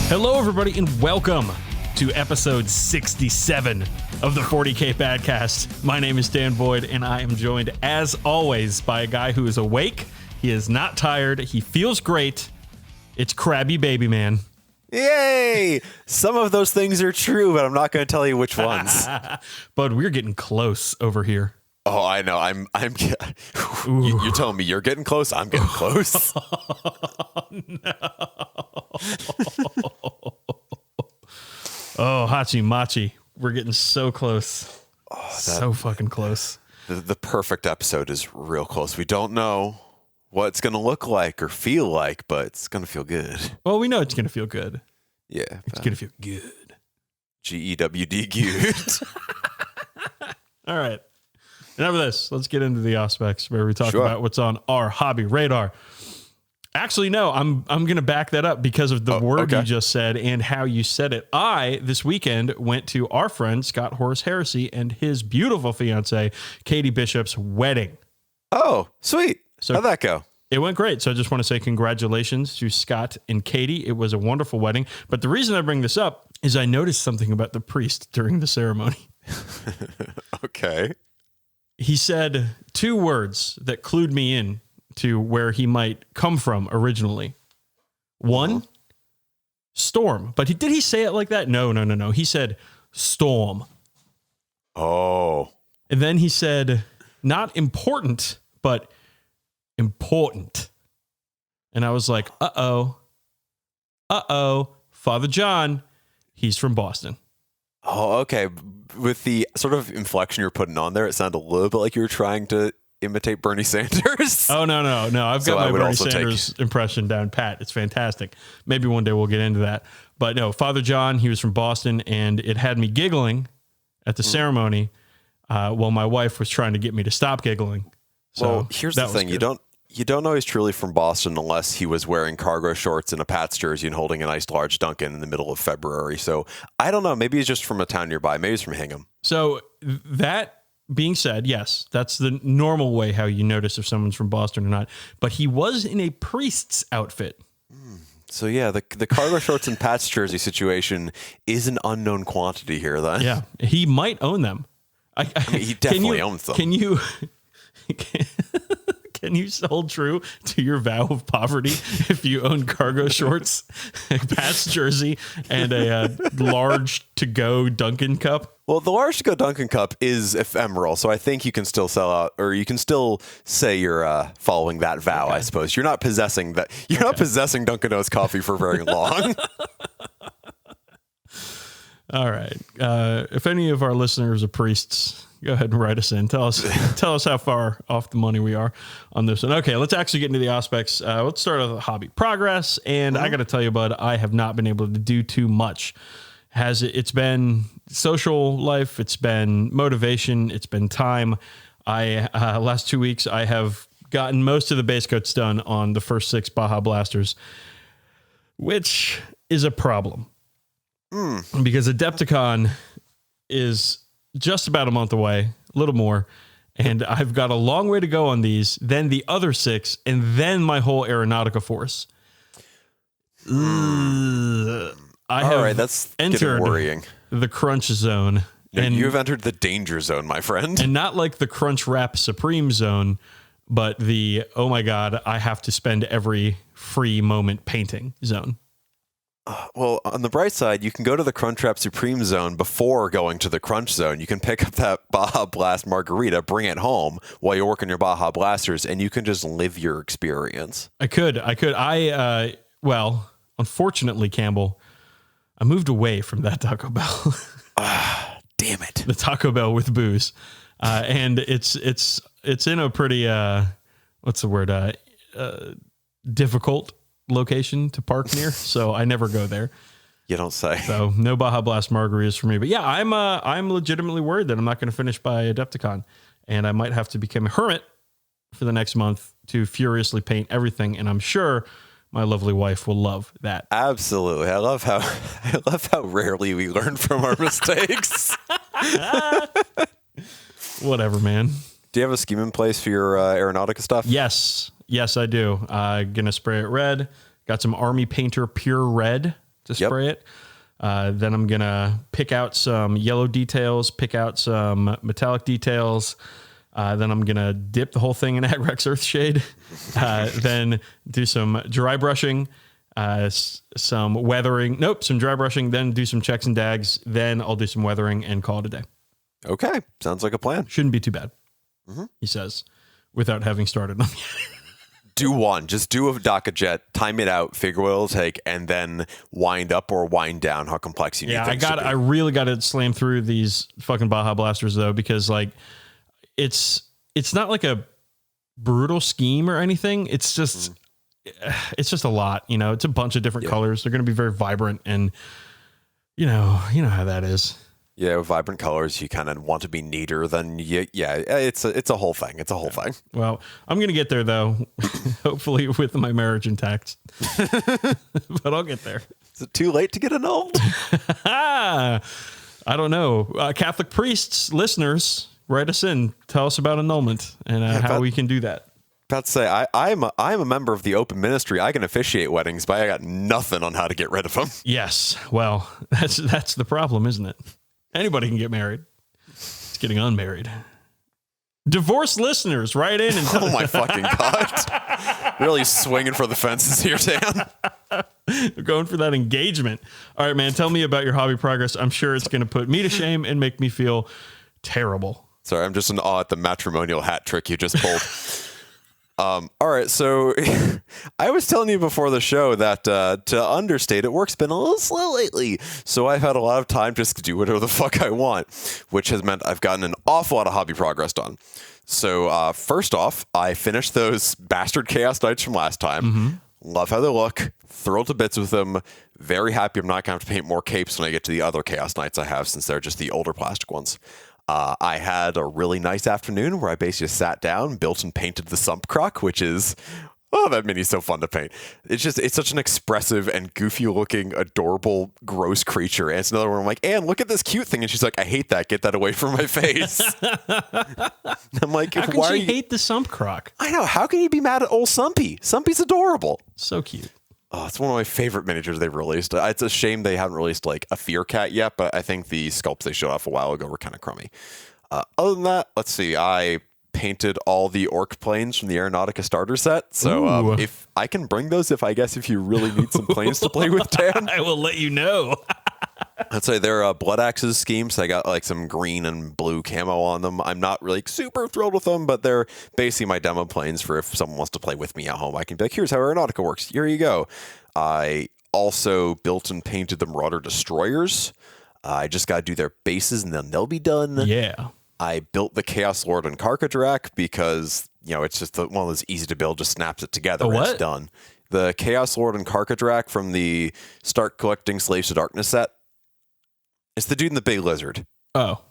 Hello, everybody, and welcome to episode 67 of the 40k Badcast. My name is Dan Boyd, and I am joined, as always, by a guy who is awake. He is not tired. He feels great. It's Krabby Baby Man. Yay! Some of those things are true, but I'm not going to tell you which ones. But we're getting close over here. Oh, I know. You're telling me you're getting close? I'm getting close. No. Oh, Hachi Machi. We're getting so close. So fucking close. The perfect episode is real close. We don't know what it's going to look like or feel like, but it's going to feel good. Well, we know it's going to feel good. Yeah. It's going to feel good. G-E-W-D, good. All right. Enough of this. Let's get into the aspects where we talk Sure. about what's on our hobby radar. Actually, no, I'm going to back that up because of the word you just said and how you said it. I, this weekend, went to our friend Scott Horace Heresy and his beautiful fiance, Katie Bishop's wedding. Oh, sweet. So how'd that go? It went great. So I just want to say congratulations to Scott and Katie. It was a wonderful wedding. But the reason I bring this up is I noticed something about the priest during the ceremony. Okay. He said two words that clued me in to where he might come from originally. One, storm. But did he say it like that? No. He said storm. Oh. And then he said not important, but important. And I was like, uh-oh, Father John, he's from Boston. Oh, okay. With the sort of inflection you're putting on there, it sounded a little bit like you were trying to imitate Bernie Sanders. Oh, no. I've got my Bernie Sanders impression down pat. It's fantastic. Maybe one day we'll get into that. But no, Father John, he was from Boston, and it had me giggling at the ceremony while my wife was trying to get me to stop giggling. So well, here's the thing. You don't know he's truly from Boston unless he was wearing cargo shorts and a Pats jersey and holding a nice large Dunkin' in the middle of February. So I don't know. Maybe he's just from a town nearby. Maybe he's from Hingham. So that being said, yes, that's the normal way how you notice if someone's from Boston or not. But he was in a priest's outfit. So yeah, the cargo shorts and Pats jersey situation is an unknown quantity here then. Yeah, he might own them. I mean, he definitely owns them. Can you hold true to your vow of poverty if you own cargo shorts, a Pats jersey, and a large to-go Dunkin' cup? Well, the large to-go Dunkin' cup is ephemeral, so I think you can still sell out, or you can still say you're following that vow. Okay. I suppose you're not possessing that. You're not possessing Dunkin' Donuts coffee for very long. All right. If any of our listeners are priests, go ahead and write us in. Tell us how far off the money we are on this one. Okay, let's actually get into the aspects. Let's start with hobby progress. And I got to tell you, bud, I have not been able to do too much. It's been social life. It's been motivation. It's been time. Last 2 weeks, I have gotten most of the base coats done on the first 6 Baja Blasters, which is a problem. Because Adepticon is just about a month away, a little more, and I've got a long way to go on these, then the other 6, and then my whole Aeronautica force. That's entered worrying. The crunch zone. And you've entered the danger zone, my friend. And not like the Crunch Wrap Supreme zone, but the, oh my God, I have to spend every free moment painting zone. Well, on the bright side, you can go to the Crunchwrap Supreme Zone before going to the Crunch Zone. You can pick up that Baja Blast margarita, bring it home while you're working your Baja Blasters, and you can just live your experience. I could. Well, unfortunately, Campbell, I moved away from that Taco Bell. Damn it. The Taco Bell with booze. And it's in a pretty, what's the word? Difficult location to park near, so I never go there. You don't say. So no Baja Blast margaritas for me. But yeah, I'm legitimately worried that I'm not going to finish by Adepticon, and I might have to become a hermit for the next month to furiously paint everything. And I'm sure my lovely wife will love that. Absolutely. I love how rarely we learn from our mistakes. Whatever, man. Do you have a scheme in place for your Aeronautica stuff? Yes, I do. Gonna spray it red. Got some Army Painter Pure Red to spray it. Then I'm going to pick out some yellow details, pick out some metallic details. Then I'm going to dip the whole thing in Agrex Earthshade. Then do some dry brushing, some weathering. Nope, some dry brushing, then do some checks and dags. Then I'll do some weathering and call it a day. Okay. Sounds like a plan. Shouldn't be too bad, he says, without having started them yet. Do one. Just do a docket jet, time it out, figure what it'll take, and then wind up or wind down how complex you need things to be. I really got to slam through these fucking Baja Blasters, though, because, like, it's not like a brutal scheme or anything. It's just a lot, you know. It's a bunch of different colors. They're going to be very vibrant, and you know how that is. Yeah, with vibrant colors, you kind of want to be neater than it's a whole thing. It's a whole thing. Well, I'm going to get there, though, hopefully with my marriage intact. But I'll get there. Is it too late to get annulled? I don't know. Catholic priests, listeners, write us in. Tell us about annulment and how we can do that. About to say, I'm a member of the open ministry. I can officiate weddings, but I got nothing on how to get rid of them. Yes. Well, that's the problem, isn't it? Anybody can get married. It's getting unmarried. Divorced listeners, write in and oh my fucking God. Really swinging for the fences here, Dan. We're going for that engagement. All right, man, tell me about your hobby progress. I'm sure it's going to put me to shame and make me feel terrible. Sorry, I'm just in awe at the matrimonial hat trick you just pulled. All right, so I was telling you before the show that to understate it, work's been a little slow lately. So I've had a lot of time just to do whatever the fuck I want, which has meant I've gotten an awful lot of hobby progress done. So first off, I finished those bastard Chaos Knights from last time. Love how they look. Thrilled to bits with them. Very happy I'm not going to have to paint more capes when I get to the other Chaos Knights I have, since they're just the older plastic ones. I had a really nice afternoon where I basically sat down, built and painted the Sump Croc, which is, that mini's so fun to paint. It's such an expressive and goofy looking, adorable, gross creature. And it's another one I'm like, Anne, look at this cute thing. And she's like, I hate that. Get that away from my face. I'm like, how can she hate the Sump Croc? I know. How can you be mad at old Sumpy? Sumpy's adorable. So cute. Oh, it's one of my favorite miniatures they've released. It's a shame they haven't released like a Fear Cat yet, but I think the sculpts they showed off a while ago were kind of crummy. Other than that, let's see. I painted all the orc planes from the Aeronautica starter set. So if I can bring those, if you really need some planes to play with, Dan, I will let you know. I'd say they're Blood Axes schemes. So I got like some green and blue camo on them. I'm not really super thrilled with them, but they're basically my demo planes for if someone wants to play with me at home. I can be like, here's how Aeronautica works. Here you go. I also built and painted the Marauder Destroyers. I just got to do their bases and then they'll be done. Yeah. I built the Chaos Lord and Karkadrak because, it's just one of those easy to build, just snaps it together and it's done. The Chaos Lord and Karkadrak from the Start Collecting Slaves to Darkness set. It's the dude in the big lizard. Oh.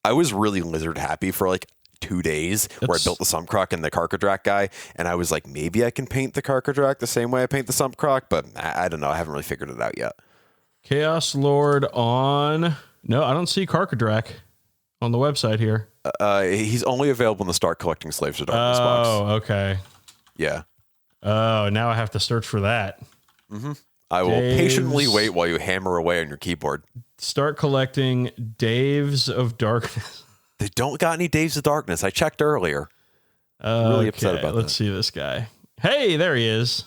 I was really lizard happy for like 2 days where I built the Sump Croc and the Karkadrak guy, and I was like, maybe I can paint the Karkadrak the same way I paint the Sump Croc, but I don't know. I haven't really figured it out yet. Chaos Lord on... No, I don't see Karkadrak on the website here. He's only available in the Start Collecting Slaves to Darkness box. Oh, okay. Yeah. Oh, now I have to search for that. I will patiently wait while you hammer away on your keyboard. Start collecting Daves of Darkness. They don't got any Daves of Darkness. I checked earlier. Really upset about that. Let's see this guy. Hey, there he is.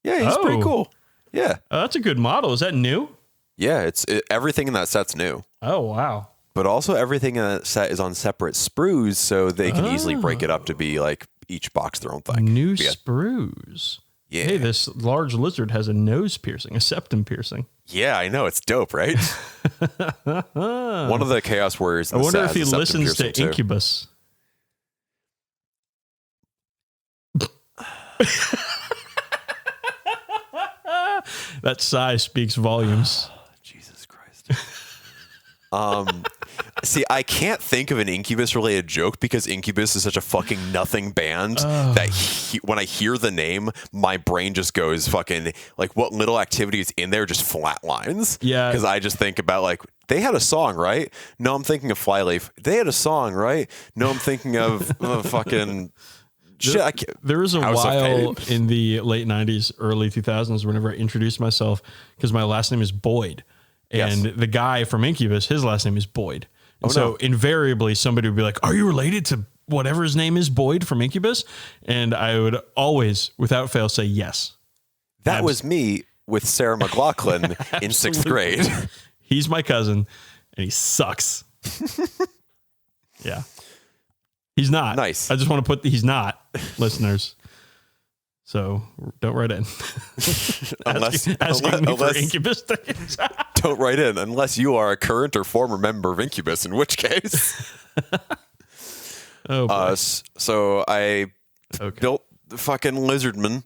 Yeah, he's pretty cool. Yeah. That's a good model. Is that new? Yeah, everything in that set's new. Oh, wow. But also everything in that set is on separate sprues, so they can easily break it up to be like each box their own thing. New sprues. Yeah. Hey, this large lizard has a nose piercing, a septum piercing. Yeah, I know. It's dope, right? One of the Chaos Warriors in the set I wonder if he listens to Incubus. That sigh speaks volumes. Jesus Christ. See, I can't think of an Incubus-related joke because Incubus is such a fucking nothing band that when I hear the name, my brain just goes fucking, like, what little activity is in there just flatlines. Yeah. Because I just think about, like, they had a song, right? No, I'm thinking of Flyleaf. They had a song, right? No, I'm thinking of fucking There was a while in the late 90s, early 2000s, whenever I introduced myself, because my last name is Boyd. And the guy from Incubus, his last name is Boyd. And so invariably somebody would be like, are you related to whatever his name is, Boyd from Incubus? And I would always, without fail, say yes. That was me with Sarah McLachlan in 6th grade. He's my cousin, and he sucks. Yeah. He's not. Nice. I just want to he's not, listeners. So don't write in. asking me for Incubus things. Don't write in unless you are a current or former member of Incubus, in which case. So I built the fucking Lizardman.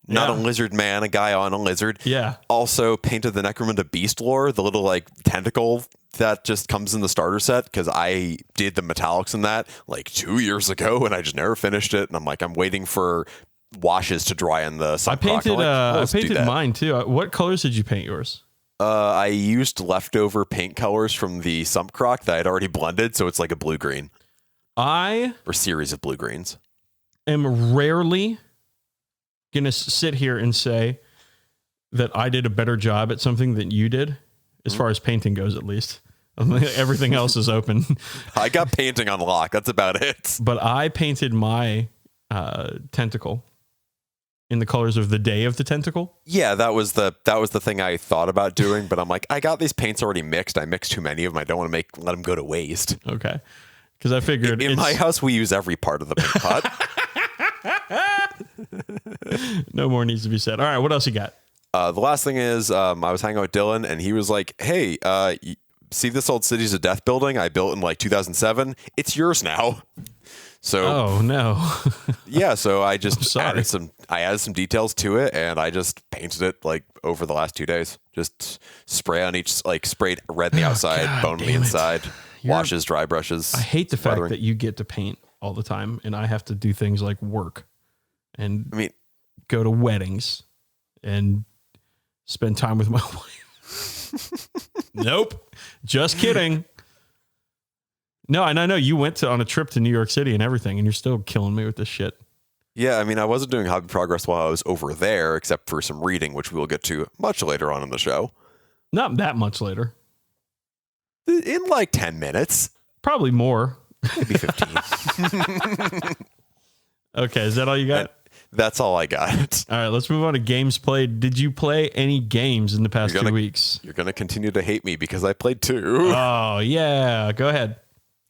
Not a lizard man, a guy on a lizard. Yeah. Also painted the Necromunda Beast Lore, the little like tentacle that just comes in the starter set, because I did the metallics in that like 2 years ago and I just never finished it. And I'm like, I'm waiting for washes to dry in the sun. I painted mine too. What colors did you paint yours? I used leftover paint colors from the Sump Croc that I'd already blended, so it's like a blue-green. Or series of blue-greens. Am rarely gonna sit here and say that I did a better job at something than you did, as far as painting goes, at least. Everything else is open. I got painting on lock. That's about it. But I painted my tentacle in the colors of the day of the tentacle. Yeah, that was the thing I thought about doing, but I'm like, I got these paints already mixed. I mixed too many of them. I don't want to let them go to waste. Okay. Because I figured in my house we use every part of the paint pot. No more needs to be said. All right, what else you got? The last thing is I was hanging out with Dylan and he was like, hey, see this old Cities of Death building I built in like 2007? It's yours now. So oh no. Yeah, so I just added some details to it and I just painted it like over the last 2 days. Just spray on each, like sprayed red in the outside, bone on the inside, washes, dry brushes. I hate the fact that you get to paint all the time and I have to do things like work and go to weddings and spend time with my wife. Nope. Just kidding. No, and I know you went on a trip to New York City and everything, and you're still killing me with this shit. Yeah, I mean, I wasn't doing hobby progress while I was over there, except for some reading, which we'll get to much later on in the show. Not that much later. In like 10 minutes. Probably more. Maybe 15. Okay, is that all you got? That's all I got. All right, let's move on to games played. Did you play any games in the past 2 weeks? You're going to continue to hate me because I played 2. Oh, yeah. Go ahead.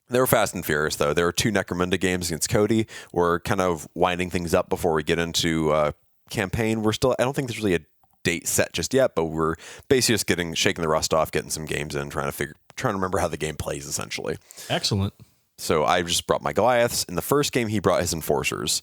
They were fast and furious, though. There were 2 Necromunda games against Cody. We're kind of winding things up before we get into campaign. I don't think there's really a date set just yet, but we're basically just shaking the rust off, getting some games in, trying to remember how the game plays, essentially. Excellent. So I just brought my Goliaths. In the first game, he brought his Enforcers.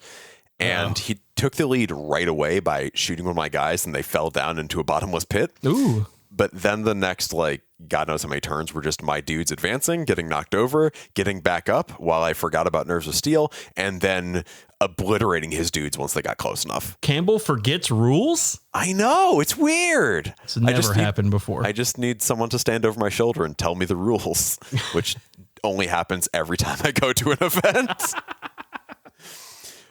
And he took the lead right away by shooting one of my guys, and they fell down into a bottomless pit. Ooh. But then the next, God knows how many turns were just my dudes advancing, getting knocked over, getting back up while I forgot about Nerves of Steel, and then obliterating his dudes once they got close enough. Campbell forgets rules? I know. It's weird. It's never happened before. I just need someone to stand over my shoulder and tell me the rules, which only happens every time I go to an event.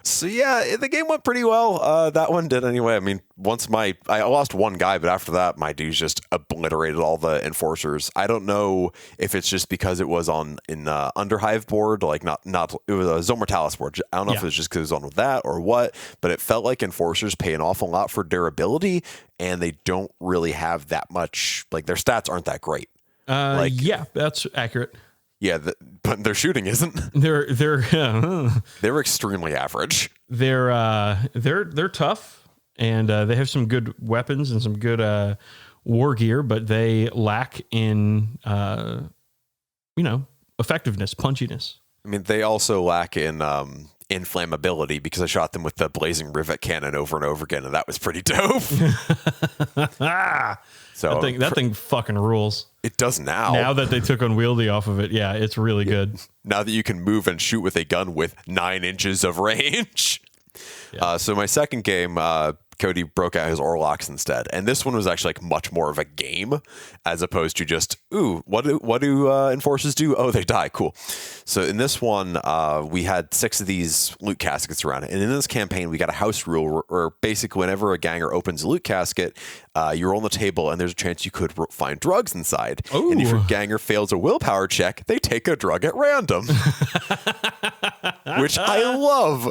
So yeah, the game went pretty well. That one did anyway. I mean, I lost one guy, but after that, my dudes just obliterated all the Enforcers. I don't know if it's just because it was in Underhive board, like not it was a Zone Mortalis board. I don't know if it was just because it was on with that or what, but it felt like Enforcers pay an awful lot for durability, and they don't really have that much. Like their stats aren't that great. Yeah, that's accurate. Yeah, but their shooting isn't. They're extremely average. They're tough, and they have some good weapons and some good war gear, but they lack in effectiveness, punchiness. I mean, they also lack in inflammability because I shot them with the blazing rivet cannon over and over again, and that was pretty dope. So that thing fucking rules. It does now. Now that they took Unwieldy off of it, yeah, it's really good. Now that you can move and shoot with a gun with 9 inches of range. Yeah. So my second game, Cody broke out his Orlocks instead. And this one was actually like much more of a game as opposed to just, ooh, what do enforcers do? Oh, they die. Cool. So in this one, we had 6 of these loot caskets around it. And in this campaign, we got a house rule where basically whenever a ganger opens a loot casket, you roll on the table and there's a chance you could find drugs inside. Ooh. And if your ganger fails a willpower check, they take a drug at random. Which I love.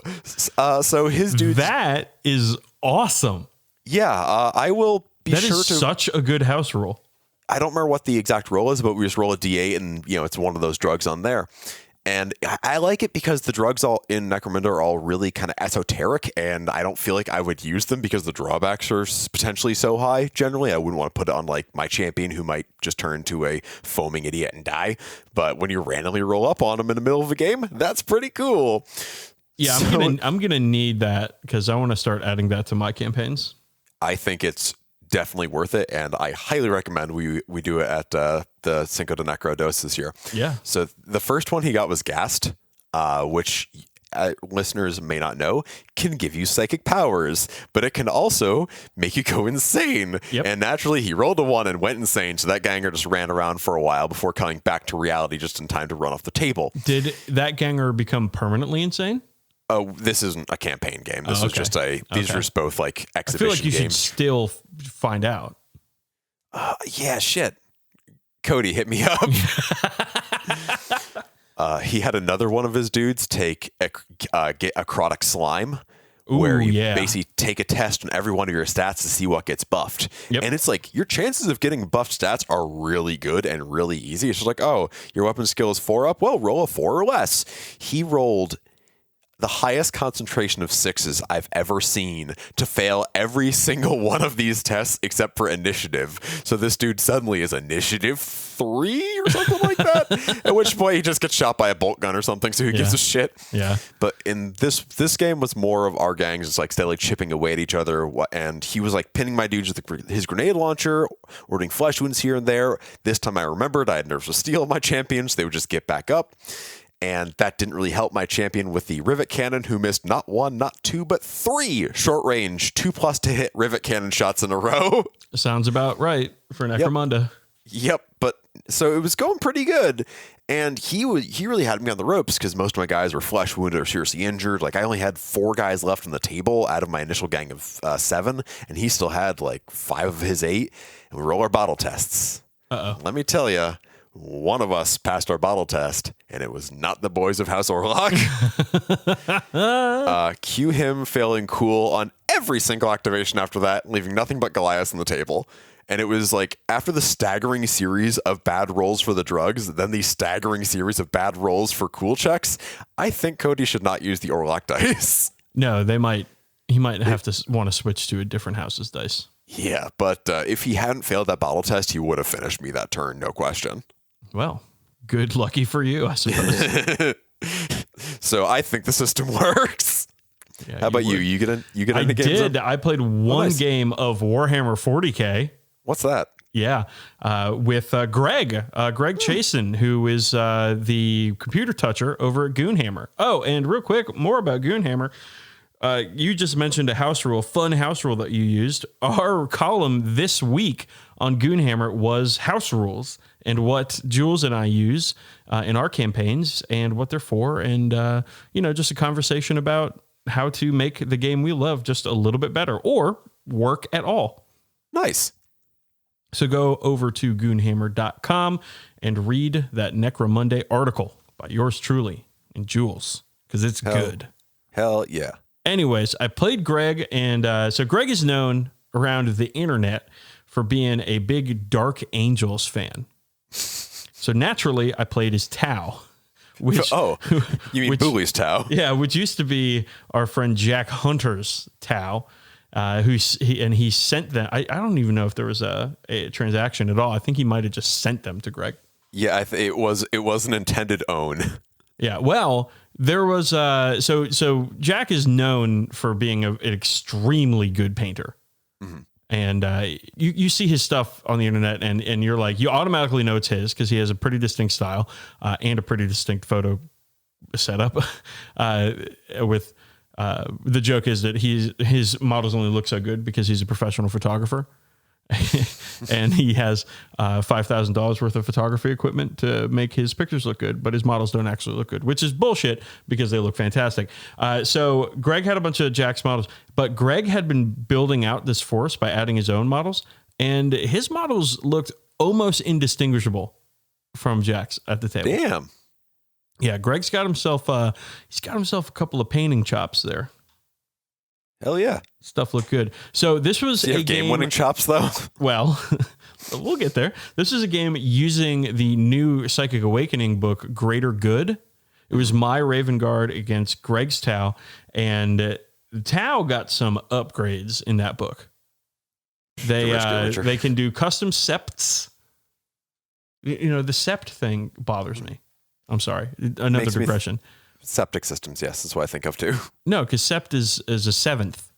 So his dude. That is awesome. Yeah, I will be That sure is to. such a good house rule. I don't remember what the exact roll is, but we just roll a d8 and, it's one of those drugs on there. And I like it because the drugs all in Necromunda are all really kind of esoteric, and I don't feel like I would use them because the drawbacks are potentially so high. Generally, I wouldn't want to put it on like my champion who might just turn into a foaming idiot and die. But when you randomly roll up on them in the middle of a game, that's pretty cool. Yeah, I'm gonna need that because I want to start adding that to my campaigns. I think it's definitely worth it, and I highly recommend we do it at the Cinco de Necro dose this year. Yeah. So the first one he got was Gast, which listeners may not know can give you psychic powers, but it can also make you go insane. Yep. And naturally, he rolled a 1 and went insane, so that ganger just ran around for a while before coming back to reality just in time to run off the table. Did that ganger become permanently insane? Oh, this isn't a campaign game. This was just these are just both like I exhibition feel like you games. should still find out. Yeah, shit. Cody, hit me up. He had another one of his dudes take get Acrotic Slime, where you basically take a test on every one of your stats to see what gets buffed. Yep. And it's like your chances of getting buffed stats are really good and really easy. It's just like, oh, your weapon skill is 4 up. Well, roll a 4 or less. He rolled the highest concentration of 6s I've ever seen to fail every single one of these tests except for initiative. So this dude suddenly is initiative 3 or something like that. At which point he just gets shot by a bolt gun or something, so he gives a shit. Yeah. But in this game was more of our gangs just like steadily chipping away at each other, and he was like pinning my dudes with his grenade launcher, or doing flesh wounds here and there. This time I remembered I had nerves of steel on my champions. They would just get back up. And that didn't really help my champion with the rivet cannon, who missed not 1, not 2, but 3 short range 2+ to hit rivet cannon shots in a row. Sounds about right for Necromunda. Yep. But so it was going pretty good. And he really had me on the ropes because most of my guys were flesh wounded or seriously injured. Like I only had 4 guys left on the table out of my initial gang of 7. And he still had like 5 of his 8. And we roll our bottle tests. Let me tell you, one of us passed our bottle test, and it was not the boys of House Orlok. Cue him failing cool on every single activation after that, leaving nothing but Goliath on the table. And it was like after the staggering series of bad rolls for the drugs, then the staggering series of bad rolls for cool checks, I think Cody should not use the Orlok dice. No, he might have to want to switch to a different house's dice. Yeah, but if he hadn't failed that bottle test, he would have finished me that turn, no question. Well, good lucky for you, I suppose. So I think the system works. Yeah, how about you? You get into games? I did. I played one game of Warhammer 40k. What's that? Yeah, with Greg Chasen, who is the computer toucher over at Goonhammer. Oh, and real quick, more about Goonhammer. You just mentioned a house rule, fun house rule that you used. Our column this week on Goonhammer was house rules and what Jules and I use in our campaigns and what they're for. And, just a conversation about how to make the game we love just a little bit better or work at all. Nice. So go over to goonhammer.com and read that Necromonday article by yours truly and Jules, because it's good. Hell yeah. Anyways, I played Greg, and so Greg is known around the internet for being a big Dark Angels fan. So naturally, I played as Tau. You mean Booley's Tau? Yeah, which used to be our friend Jack Hunter's Tau, he sent them. I don't even know if there was a transaction at all. I think he might have just sent them to Greg. Yeah, it was an intended own. Yeah, well, there was so Jack is known for being an extremely good painter. Mm-hmm. And you see his stuff on the internet and you're like, you automatically know it's his because he has a pretty distinct style and a pretty distinct photo setup with the joke is that his models only look so good because he's a professional photographer. And he has $5,000 worth of photography equipment to make his pictures look good, but his models don't actually look good, which is bullshit because they look fantastic. So Greg had a bunch of Jack's models, but Greg had been building out this force by adding his own models, and his models looked almost indistinguishable from Jack's at the table. Damn. Yeah, Greg's got himself a couple of painting chops there. Hell yeah. Stuff looked good. So this was a game-winning chops, though. Well, we'll get there. This is a game using the new Psychic Awakening book, Greater Good. It was my Raven Guard against Greg's Tau, and Tau got some upgrades in that book. They can do custom septs. You know, the sept thing bothers me. I'm sorry. Another digression. Septic systems, yes, that's what I think of too. No, because sept is a seventh,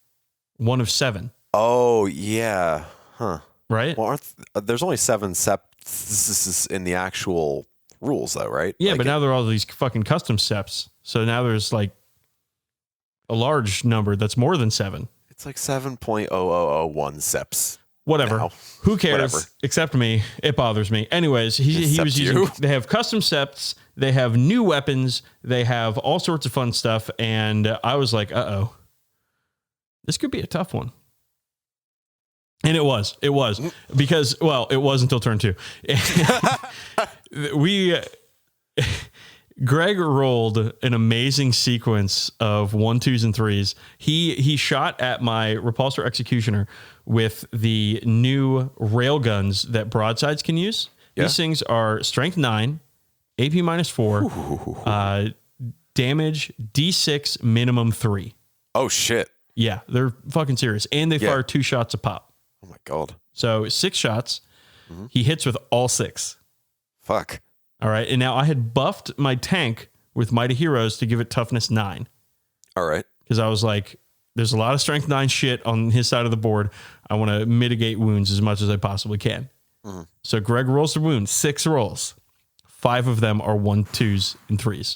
one of seven. Oh yeah, huh? Right. Well, there's only 7 septs in the actual rules, though, right? Yeah, but now there are all these fucking custom septs. So now there's like a large number that's more than 7. It's like 7.0001 seps. Whatever. Now. Who cares? Whatever. Except me. It bothers me. Anyways, he was using. They have custom septs. They have new weapons. They have all sorts of fun stuff. And I was like, this could be a tough one. And it was because, well, it was until turn 2. Greg rolled an amazing sequence of 1, 2s, and 3s. He shot at my Repulsor Executioner with the new railguns that broadsides can use. Yeah. These things are strength 9, AP -4, damage D6 minimum 3. Oh shit. Yeah, they're fucking serious. And they fire 2 shots a pop. Oh my God. So 6 shots. Mm-hmm. He hits with all 6. Fuck. All right. And now I had buffed my tank with Mighty Heroes to give it toughness 9. All right. Because I was like, there's a lot of strength 9 shit on his side of the board. I want to mitigate wounds as much as I possibly can. Mm-hmm. So Greg rolls the wounds, 6 rolls. 5 of them are 1, 2s, and 3s.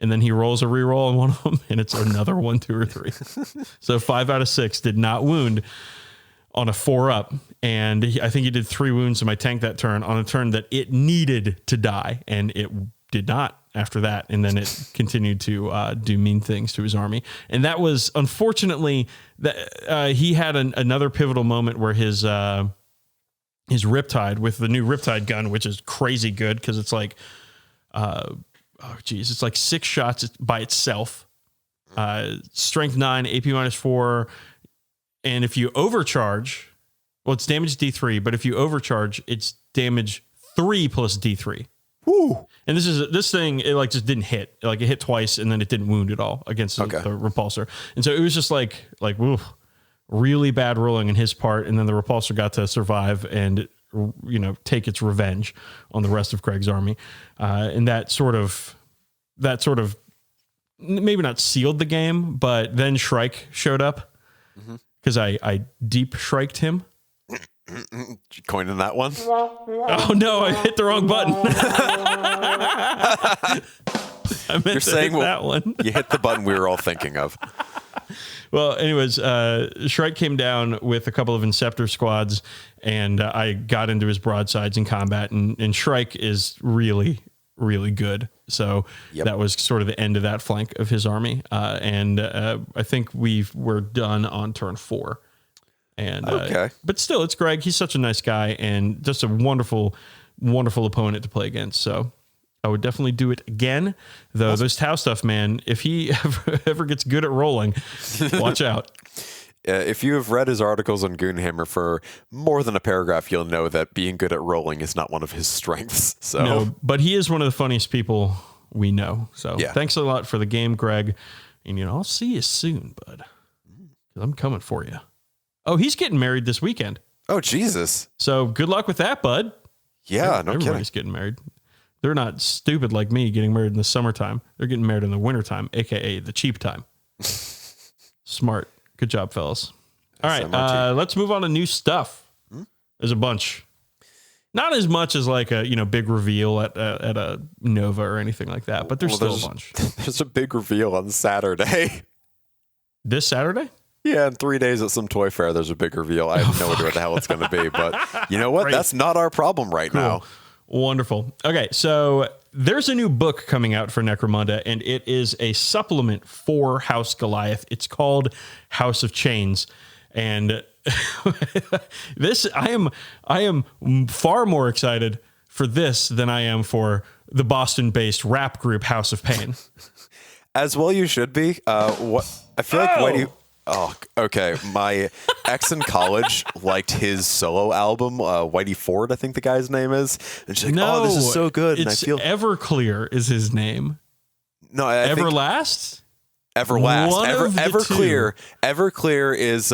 And then he rolls a reroll on one of them, and it's another 1, 2, or 3. So 5 out of 6 did not wound on a 4-up. And I think he did 3 wounds to my tank that turn on a turn that it needed to die. And it did not after that. And then it continued to do mean things to his army. And that was, unfortunately, that he had another pivotal moment where his Riptide with the new Riptide gun, which is crazy good because it's like, it's like 6 shots by itself. Strength 9, AP -4. And if you overcharge, well, it's damage D3, but if you overcharge, it's damage 3 plus D3. Woo. And this thing, it like just didn't hit. Like it hit twice and then it didn't wound at all against the repulsor. And so it was just like woof, really bad rolling in his part. And then the repulsor got to survive and, take its revenge on the rest of Craig's army. And that sort of maybe not sealed the game, but then Shrike showed up. Mm-hmm. Because I deep shriked him. Coining that one? Oh no, I hit the wrong button. I meant to hit that one. You hit the button we were all thinking of. Well, anyways, Shrike came down with a couple of Inceptor squads, and I got into his broadsides in combat, and Shrike is really, really good. So that was sort of the end of that flank of his army. And I think we're done on turn 4. And but still, it's Greg. He's such a nice guy and just a wonderful, wonderful opponent to play against. So I would definitely do it again. Though those Tau stuff, man, if he ever gets good at rolling, watch out. If you have read his articles on Goonhammer for more than a paragraph, you'll know that being good at rolling is not one of his strengths. So, no, but he is one of the funniest people we know. So thanks a lot for the game, Greg. And, I'll see you soon, bud. 'Cause I'm coming for you. Oh, he's getting married this weekend. Oh, Jesus. So good luck with that, bud. Yeah, no kidding. Everybody's getting married. They're not stupid like me getting married in the summertime. They're getting married in the wintertime, a.k.a. the cheap time. Smart. Good job, fellas. All right, let's move on to new stuff. There's a bunch. Not as much as like a big reveal at a Nova or anything like that, but there's still a bunch. There's a big reveal on Saturday. This Saturday? Yeah, in 3 days at some toy fair, there's a big reveal. I have no idea what the hell it's going to be, but you know what? Great. That's not our problem right now. Wonderful. Okay, so there's a new book coming out for Necromunda, and it is a supplement for House Goliath. It's called House of Chains, and this I am far more excited for this than I am for the Boston-based rap group House of Pain. As well, you should be. What I feel like Whitey. Oh, okay. My ex in college liked his solo album, Whitey Ford, I think the guy's name is, and she's like, "Oh, this is so good." And I feel Everclear is his name. No, I Everlast. Everlast. Everclear. Everclear is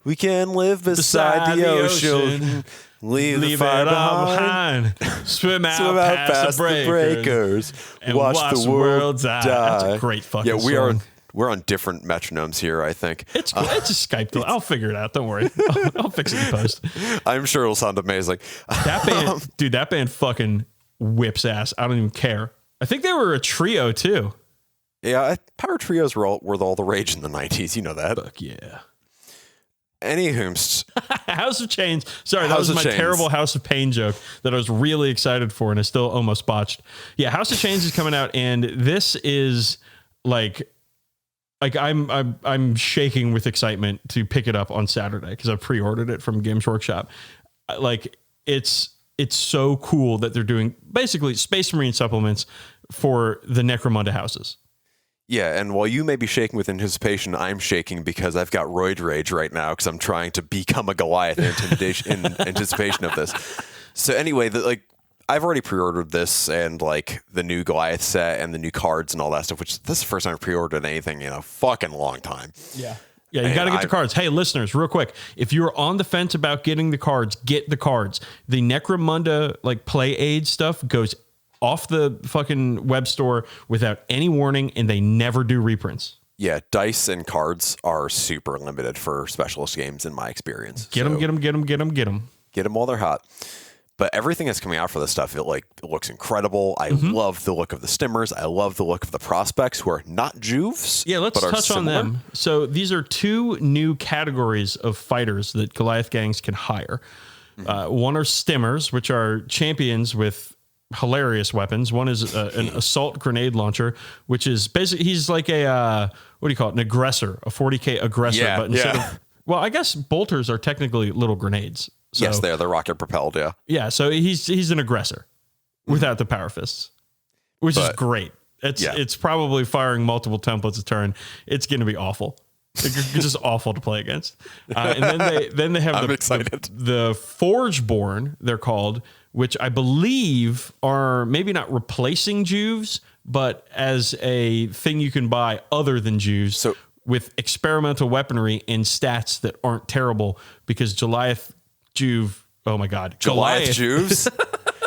we can live beside the ocean. Leave the fire behind. Swim out past the breakers. And watch the world die. That's a great fucking song. We're on different metronomes here, I think. It's cool. It's a Skype deal. I'll figure it out. Don't worry. I'll fix it in post. I'm sure it'll sound amazing. That band, dude, that band fucking whips ass. I don't even care. I think they were a trio too. Yeah, power trios were all the rage in the 90s. You know that. Fuck yeah. Anywho, House of Chains. Sorry, that was my terrible House of Pain joke that I was really excited for and I still almost botched. Yeah, House of Chains is coming out, and this is like I'm shaking with excitement to pick it up on Saturday because I pre-ordered it from Games Workshop. Like it's so cool that they're doing basically Space Marine supplements for the Necromunda houses. Yeah, and while you may be shaking with anticipation, I'm shaking because I've got roid rage right now because I'm trying to become a Goliath in anticipation of this. So anyway, I've already pre-ordered this and like the new Goliath set and the new cards and all that stuff, which this is the first time I've pre-ordered anything in a fucking long time. Yeah. Yeah, you got to get the cards. Hey, listeners, real quick. If you're on the fence about getting the cards, get the cards. The Necromunda like play aid stuff goes off the fucking web store without any warning, and they never do reprints. Yeah, dice and cards are super limited for specialist games in my experience. Get them. Get them while they're hot. But everything that's coming out for this stuff, it looks incredible. I love the look of the stimmers. I love the look of the prospects who are not Juves. Yeah, let's touch on them. So these are two new categories of fighters that Goliath gangs can hire. One are stimmers, which are champions with hilarious weapons. One is an assault grenade launcher, which is basically, he's like a, what do you call it? An aggressor, a 40k aggressor. Yeah, but instead of, well, I guess bolters are technically little grenades. So, yes, they're rocket propelled. Yeah. Yeah. So he's an aggressor without the power fists, which is great. It's probably firing multiple templates a turn. It's going to be awful. It's just awful to play against. And then they have the Forgeborn, they're called, which I believe are maybe not replacing Juves, but as a thing you can buy other than Juves. So with experimental weaponry and stats that aren't terrible, because Goliath Juve, oh my God. Goliath Juves?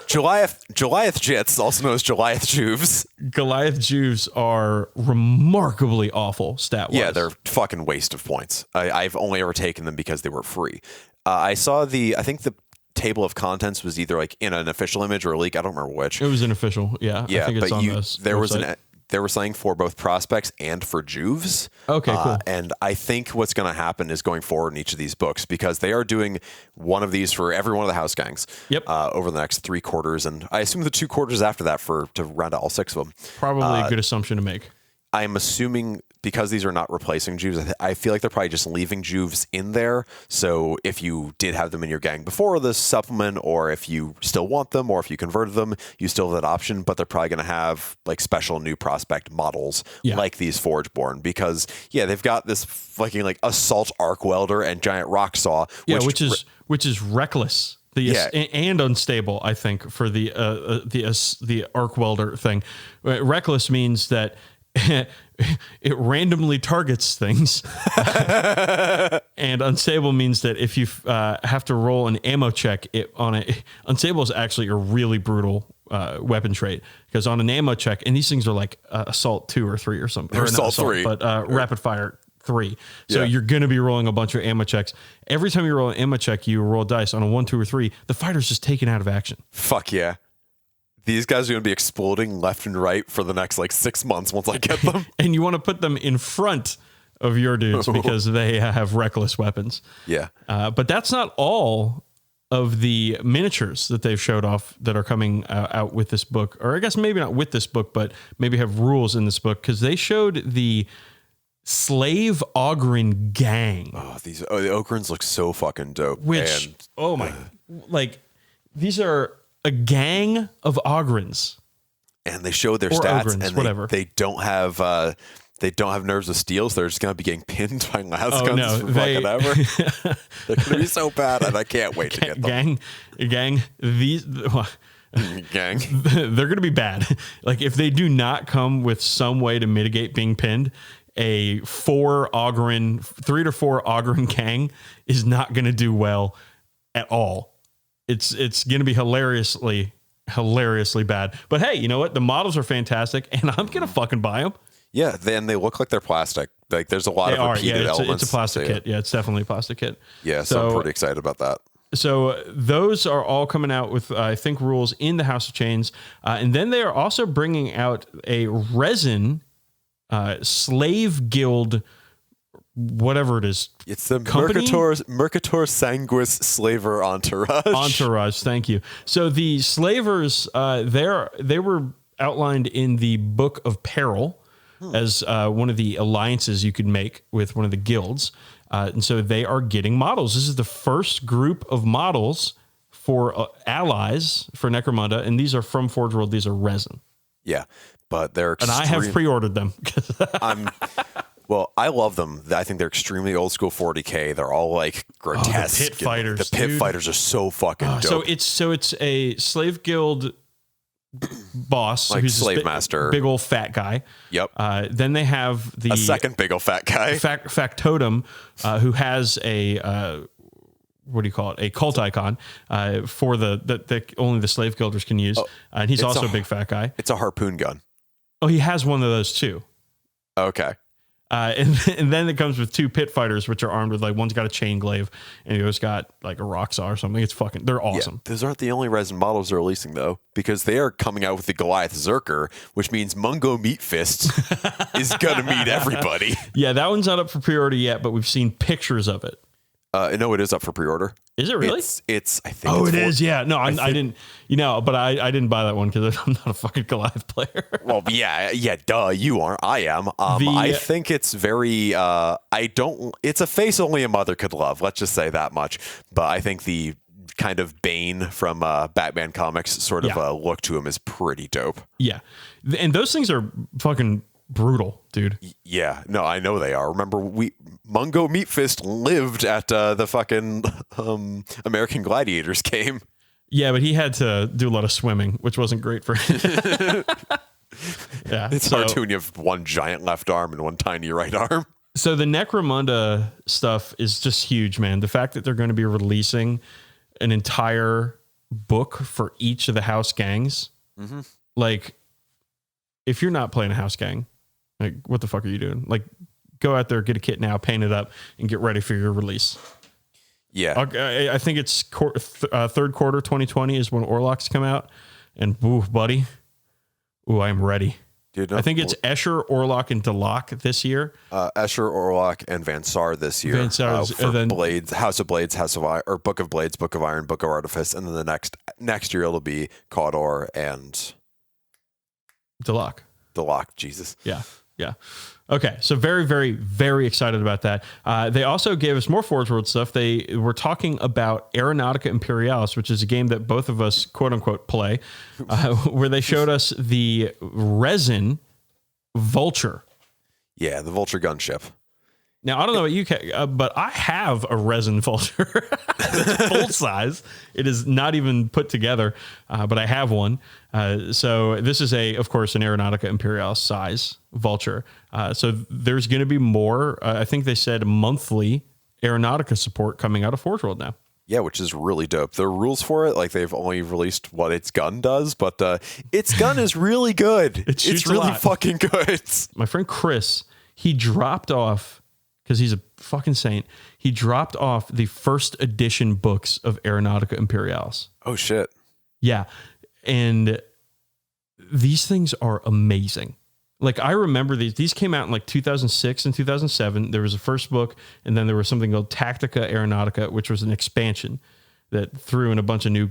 Goliath Jits, also known as Goliath Juves. Goliath Juves are remarkably awful stat-wise. Yeah, they're fucking waste of points. I've only ever taken them because they were free. I saw I think the table of contents was either like in an official image or a leak. I don't remember which. It was an official, yeah. Yeah, I think it's on this there website. They were saying for both prospects and for Juves. Okay, cool. And I think what's going to happen is going forward in each of these books, because they are doing one of these for every one of the house gangs. Yep. Over the next 3 quarters, and I assume the 2 quarters after that to round out all 6 of them. Probably a good assumption to make. I'm assuming because these are not replacing Juves, I feel like they're probably just leaving Juves in there. So if you did have them in your gang before this supplement, or if you still want them, or if you converted them, you still have that option. But they're probably going to have like special new prospect models like these Forgeborn, because they've got this fucking like assault arc welder and giant rock saw. Which is reckless. And unstable, I think, for the arc welder thing. Reckless means that it randomly targets things, and unstable means that if you have to roll an ammo check, unstable is actually a really brutal weapon trait, because on an ammo check, and these things are like assault 2 or 3 or something. They're assault 3, but rapid fire 3. So you're going to be rolling a bunch of ammo checks. Every time you roll an ammo check, you roll dice on a 1, 2, or 3. The fighter's just taken out of action. Fuck yeah. These guys are going to be exploding left and right for the next 6 months once I get them. And you want to put them in front of your dudes because they have reckless weapons. Yeah. But that's not all of the miniatures that they've showed off that are coming out with this book, or I guess maybe not with this book, but maybe have rules in this book, because they showed the Slave Ogryn gang. The Ogrins look so fucking dope. Which, these are a gang of Ogrins. And they showed their or stats, Ogrins, and whatever. they don't have nerves of steel, so they're just gonna be getting pinned by lasguns for fucking ever. They're gonna be so bad, and I can't wait to get them. Gang, they're gonna be bad. Like, if they do not come with some way to mitigate being pinned, a 3 to 4 Ogryn gang is not gonna do well at all. It's gonna be hilariously bad. But hey, you know what? The models are fantastic, and I'm gonna fucking buy them. Yeah, then they look like they're plastic. Like, there's a lot of repeated elements. It's a plastic kit. Yeah, it's definitely a plastic kit. Yeah, so I'm pretty excited about that. So those are all coming out with, I think, rules in the House of Chains. And then they are also bringing out a resin slave guild, whatever it is. It's the Mercator Sanguis Slaver Entourage. Entourage, thank you. So the slavers, they were outlined in the Book of Peril as one of the alliances you could make with one of the guilds. And so they are getting models. This is the first group of models for allies for Necromunda, and these are from Forge World. These are resin. Yeah, but they're and I have pre-ordered them. I love them. I think they're extremely old school 40k. They're all like grotesque. The pit fighters. The pit fighters are so fucking dope. So it's a slave guild boss, like who's slave master, big old fat guy. Yep. Then they have a second big old fat guy, factotum, who has a what do you call it? A cult icon for the only the slave guilders can use, and he's also a big fat guy. It's a harpoon gun. Oh, he has one of those too. Okay. And then it comes with 2 pit fighters, which are armed with, like, one's got a chain glaive and the other's got like a rock saw or something. They're awesome. Yeah, those aren't the only resin models they're releasing though, because they are coming out with the Goliath Zerker, which means Mungo Meat Fist is gonna meet everybody. Yeah, that one's not up for pre-order yet, but we've seen pictures of it. No, it is up for pre-order. Is it really? It's I think. Oh, it is. Yeah. No, I didn't. But I didn't buy that one because I'm not a fucking Goliath player. Well, yeah. Duh, you aren't. I am. I think it's very. It's a face only a mother could love. Let's just say that much. But I think the kind of Bane from Batman comics sort of look to him is pretty dope. Yeah, and those things are fucking brutal, dude. Yeah, no, I know they are. Remember, Mungo Meat Fist lived at the fucking American Gladiators game. Yeah, but he had to do a lot of swimming, which wasn't great for him. Yeah, it's hard when you have one giant left arm and one tiny right arm. So the Necromunda stuff is just huge, man. The fact that they're going to be releasing an entire book for each of the house gangs, like, if you're not playing a house gang, like, what the fuck are you doing? Like, go out there, get a kit now, paint it up, and get ready for your release. Yeah. I think it's third quarter 2020 is when Orlocks come out. And, buddy, I'm ready. Dude, I think it's Escher, Orlok, and Delok this year. Escher, Orlok, and Vansar this year. For Blades, House of Blades, House of Iron, or Book of Blades, Book of Iron, Book of Artifice, and then the next year it'll be Caudor and Delok, Jesus. Yeah. Okay, so very, very, very excited about that. They also gave us more Forge World stuff. They were talking about Aeronautica Imperialis, which is a game that both of us, quote unquote, play, where they showed us the resin Vulture. Yeah, the Vulture gunship. Now, I don't know what you can, but I have a resin Vulture. It's full size. It is not even put together, but I have one. So this is of course, an Aeronautica Imperialis size Vulture. So there's going to be more, I think they said monthly Aeronautica support coming out of Forge World now. Yeah, which is really dope. The rules for it, like, they've only released what its gun does, but its gun is really good. It's really fucking good. My friend Chris, he dropped off, because he's a fucking saint, he dropped off the first edition books of Aeronautica Imperialis. Oh, shit. Yeah. And these things are amazing. Like, I remember these came out in like 2006 and 2007. There was a first book, and then there was something called Tactica Aeronautica, which was an expansion that threw in a bunch of new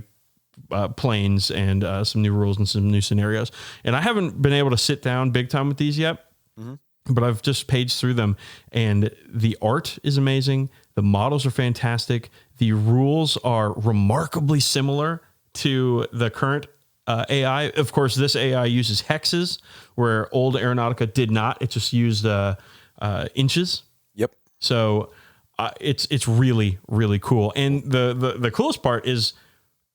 planes and some new rules and some new scenarios. And I haven't been able to sit down big time with these yet, but I've just paged through them, and the art is amazing. The models are fantastic. The rules are remarkably similar to the current AI. Of course, this AI uses hexes, where old Aeronautica did not. It just used inches. Yep. So it's really, really cool. And the coolest part is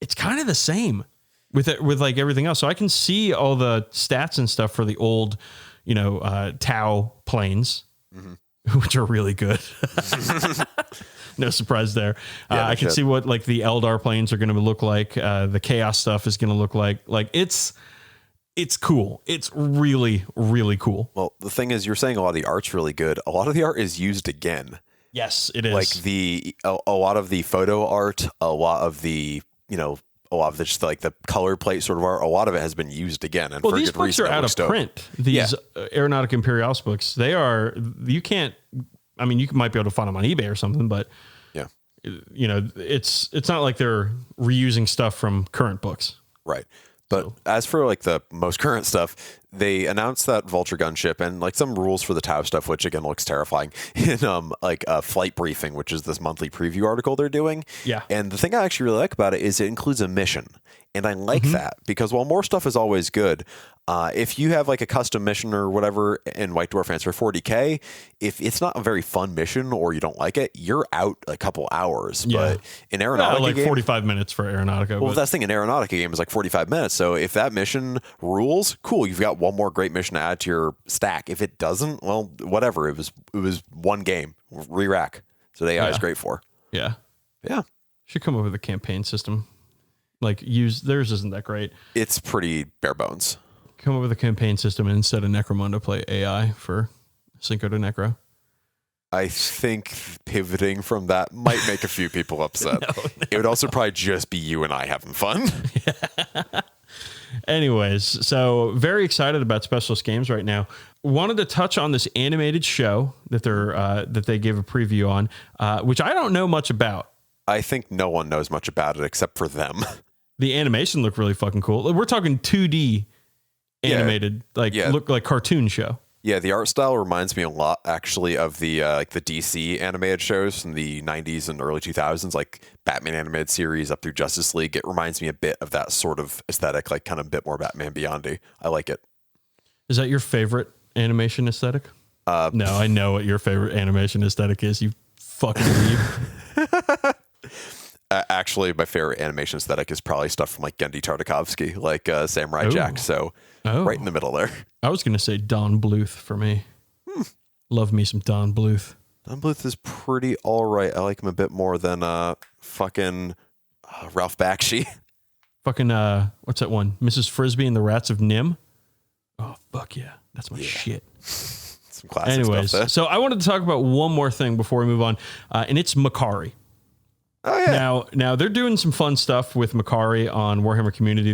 it's kind of the same with like everything else. So I can see all the stats and stuff for the old, Tau planes, which are really good. No surprise there. I can see what like the Eldar planes are going to look like. The Chaos stuff is going to look like. Like it's cool. It's really, really cool. Well, the thing is, you're saying a lot of the art's really good. A lot of the art is used again. Yes, it is. Like a lot of the photo art, a lot of the just like the color plate sort of art, a lot of it has been used again. And well, these books are out of print. These Aeronautica Imperialis books, you might be able to find them on eBay or something, but it's not like they're reusing stuff from current books. Right. But as for like the most current stuff, they announced that Vulture gunship and like some rules for the Tau stuff, which again looks terrifying, in like a flight briefing, which is this monthly preview article they're doing. Yeah. And the thing I actually really like about it is it includes a mission. And I like that because while more stuff is always good, if you have like a custom mission or whatever in White Dwarf Answer 40K, if it's not a very fun mission or you don't like it, you're out a couple hours. Yeah. But in Aeronautica, like 45 minutes for Aeronautica. Well, that's the thing. An Aeronautica game is like 45 minutes. So if that mission rules, cool. You've got one more great mission to add to your stack. If it doesn't, well, whatever. It was one game. Re-rack. So the AI is great for. Yeah. Yeah. Should come up with a campaign system. Like theirs isn't that great. It's pretty bare bones. Come up with a campaign system and instead of Necromunda play AI for Cinco de Necro. I think pivoting from that might make a few people upset. No. It would also probably just be you and I having fun. Yeah. Anyways, so very excited about Specialist Games right now. Wanted to touch on this animated show that they gave a preview on, which I don't know much about. I think no one knows much about it except for them. The animation looked really fucking cool. We're talking 2D animated, look like cartoon show. Yeah, the art style reminds me a lot, actually, of the the DC animated shows from the 90s and early 2000s, like Batman animated series up through Justice League. It reminds me a bit of that sort of aesthetic, like kind of a bit more Batman Beyond-y. I like it. Is that your favorite animation aesthetic? No, I know what your favorite animation aesthetic is, you fucking weeb. Actually, my favorite animation aesthetic is probably stuff from like Genndy Tartakovsky, like Samurai Jack. So right in the middle there. I was going to say Don Bluth for me. Love me some Don Bluth. Don Bluth is pretty all right. I like him a bit more than fucking Ralph Bakshi. Fucking, what's that one? Mrs. Frisbee and the Rats of Nim? Oh, fuck yeah. That's my shit. Some classic Anyways, stuff there. So I wanted to talk about one more thing before we move on, and it's Makari. Oh, yeah. Now they're doing some fun stuff with Makari on Warhammer Community.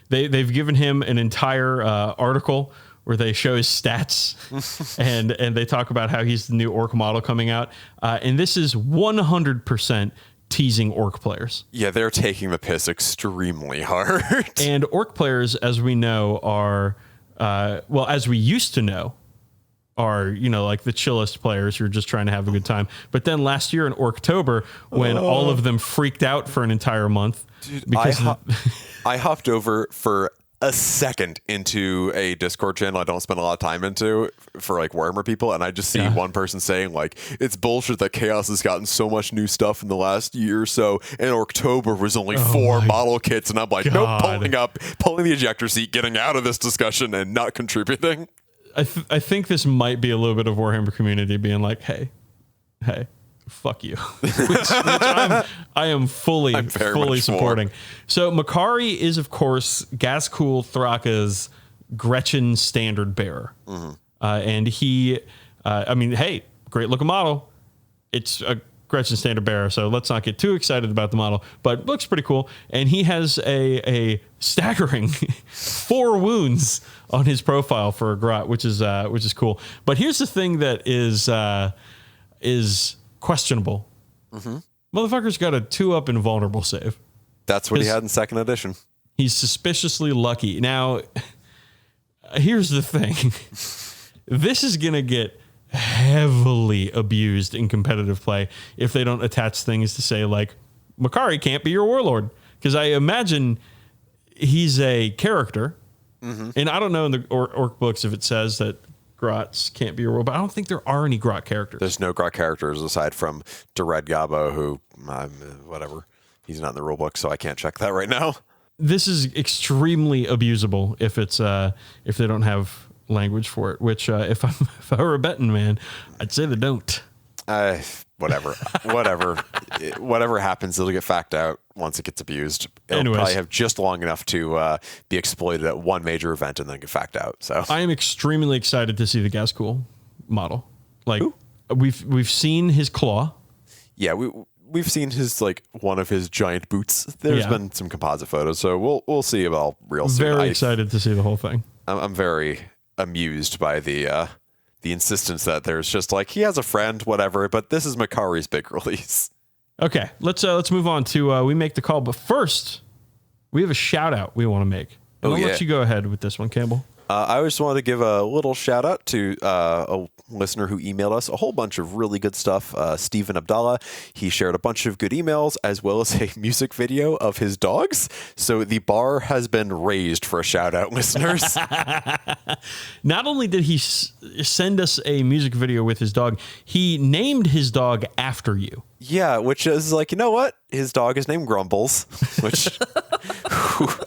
They've given him an entire article where they show his stats and they talk about how he's the new orc model coming out. And this is 100% teasing orc players. Yeah, they're taking the piss extremely hard. And orc players, as we know, are as we used to know, are, like the chillest players who are just trying to have a good time. But then last year in Orktober, when all of them freaked out for an entire month. Dude, I hopped over for a second into a Discord channel I don't spend a lot of time into for like Warhammer people, and I just see one person saying like, it's bullshit that Chaos has gotten so much new stuff in the last year or so, and October was only 4 model kits, and I'm like, nope, pulling the ejector seat, getting out of this discussion and not contributing. I think this might be a little bit of Warhammer Community being like, hey, fuck you, which I am fully supporting. So Makari is, of course, Gazkul Thraka's Gretchen standard bearer. And he, hey, great looking model. It's a Gretchen Standard Bearer, so let's not get too excited about the model, but looks pretty cool. And he has a staggering 4 wounds on his profile for a grot, which is cool. But here's the thing that is questionable. Mm-hmm. Motherfucker's got a 2-up invulnerable save. That's what he had in 2nd edition. He's suspiciously lucky. Now, here's the thing. This is going to get heavily abused in competitive play if they don't attach things to say like Makari can't be your warlord, because I imagine he's a character, and I don't know in the orc books if it says that grots can't be your warlord, but I don't think there are any grot characters. There's no grot characters aside from Dered Gabo, who whatever, he's not in the rule book, so I can't check that right now. This is extremely abusable if it's if they don't have language for it, which if I were a betting man, I'd say they don't. Whatever happens, it'll get fact out once it gets abused. It'll probably have just long enough to be exploited at one major event and then get fact out. So I am extremely excited to see the Gascool model. Like, we've seen his claw. Yeah, we've seen his one of his giant boots. There's been some composite photos, so we'll see about real soon. Very excited to see the whole thing. I'm very amused by the insistence that there's just he has a friend, whatever, but this is Makari's big release. Okay, let's move on to we make the call, but first we have a shout out we want to make. I'll let you go ahead with this one, Campbell. I just wanted to give a little shout out to a listener who emailed us a whole bunch of really good stuff. Stephen Abdallah, he shared a bunch of good emails as well as a music video of his dogs. So the bar has been raised for a shout out, listeners. Not only did he send us a music video with his dog, he named his dog after you. Yeah, which is you know what? His dog is named Grumbles, which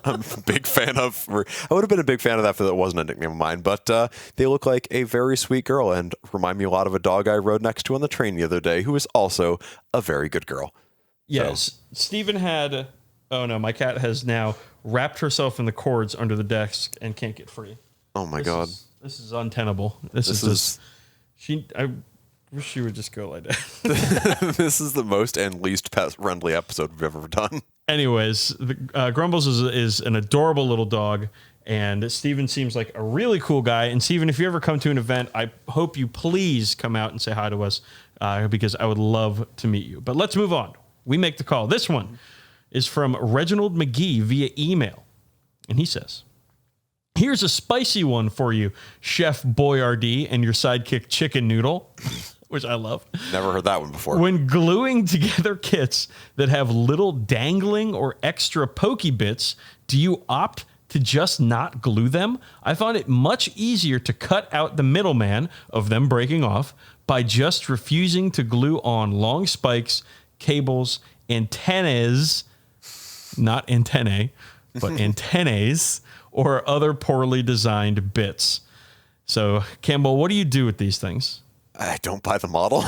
I'm a big fan of. I would have been a big fan of that if it wasn't a nickname of mine, but they look like a very sweet girl and remind me a lot of a dog I rode next to on the train the other day, who is also a very good girl. Yes. So. Stephen had, oh no, my cat has now wrapped herself in the cords under the desk and can't get free. Oh my God. This is untenable. This is I wish she would just go like that. This is the most and least pet-friendly episode we've ever done. Anyways, Grumbles is an adorable little dog, and Steven seems like a really cool guy. And Steven, if you ever come to an event, I hope you please come out and say hi to us, because I would love to meet you. But let's move on. We make the call. This one is from Reginald McGee via email, and he says, "Here's a spicy one for you, Chef Boyardee and your sidekick Chicken Noodle." Which I love. Never heard that one before. When gluing together kits that have little dangling or extra pokey bits, do you opt to just not glue them? I find it much easier to cut out the middleman of them breaking off by just refusing to glue on long spikes, cables, antennas, not antennae, but antennaes, or other poorly designed bits. So, Campbell, what do you do with these things? I don't buy the model.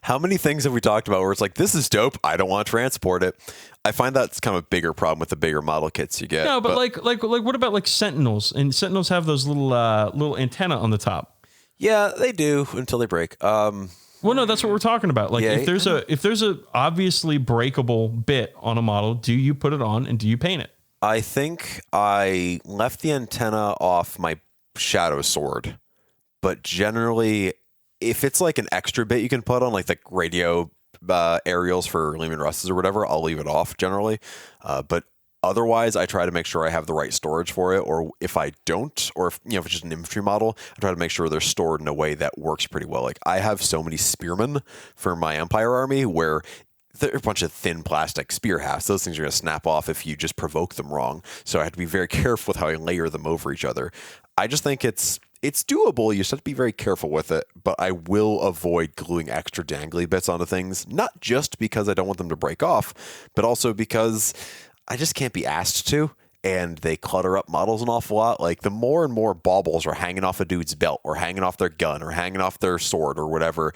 How many things have we talked about where it's this is dope, I don't want to transport it? I find that's kind of a bigger problem with the bigger model kits you get. No, but like what about Sentinels? And Sentinels have those little antenna on the top. Yeah, they do until they break. Well, no, that's what we're talking about. If there's a obviously breakable bit on a model, do you put it on and do you paint it? I think I left the antenna off my Shadow Sword, but generally, if it's an extra bit you can put on, the radio aerials for Lehman Russes or whatever, I'll leave it off generally. But otherwise, I try to make sure I have the right storage for it. Or if I don't, or if it's just an infantry model, I try to make sure they're stored in a way that works pretty well. I have so many spearmen for my Empire army where they're a bunch of thin plastic spear halves. Those things are going to snap off if you just provoke them wrong. So I have to be very careful with how I layer them over each other. I just think it's doable. You just have to be very careful with it, but I will avoid gluing extra dangly bits onto things, not just because I don't want them to break off, but also because I just can't be asked to, and they clutter up models an awful lot. The more and more baubles are hanging off a dude's belt or hanging off their gun or hanging off their sword or whatever,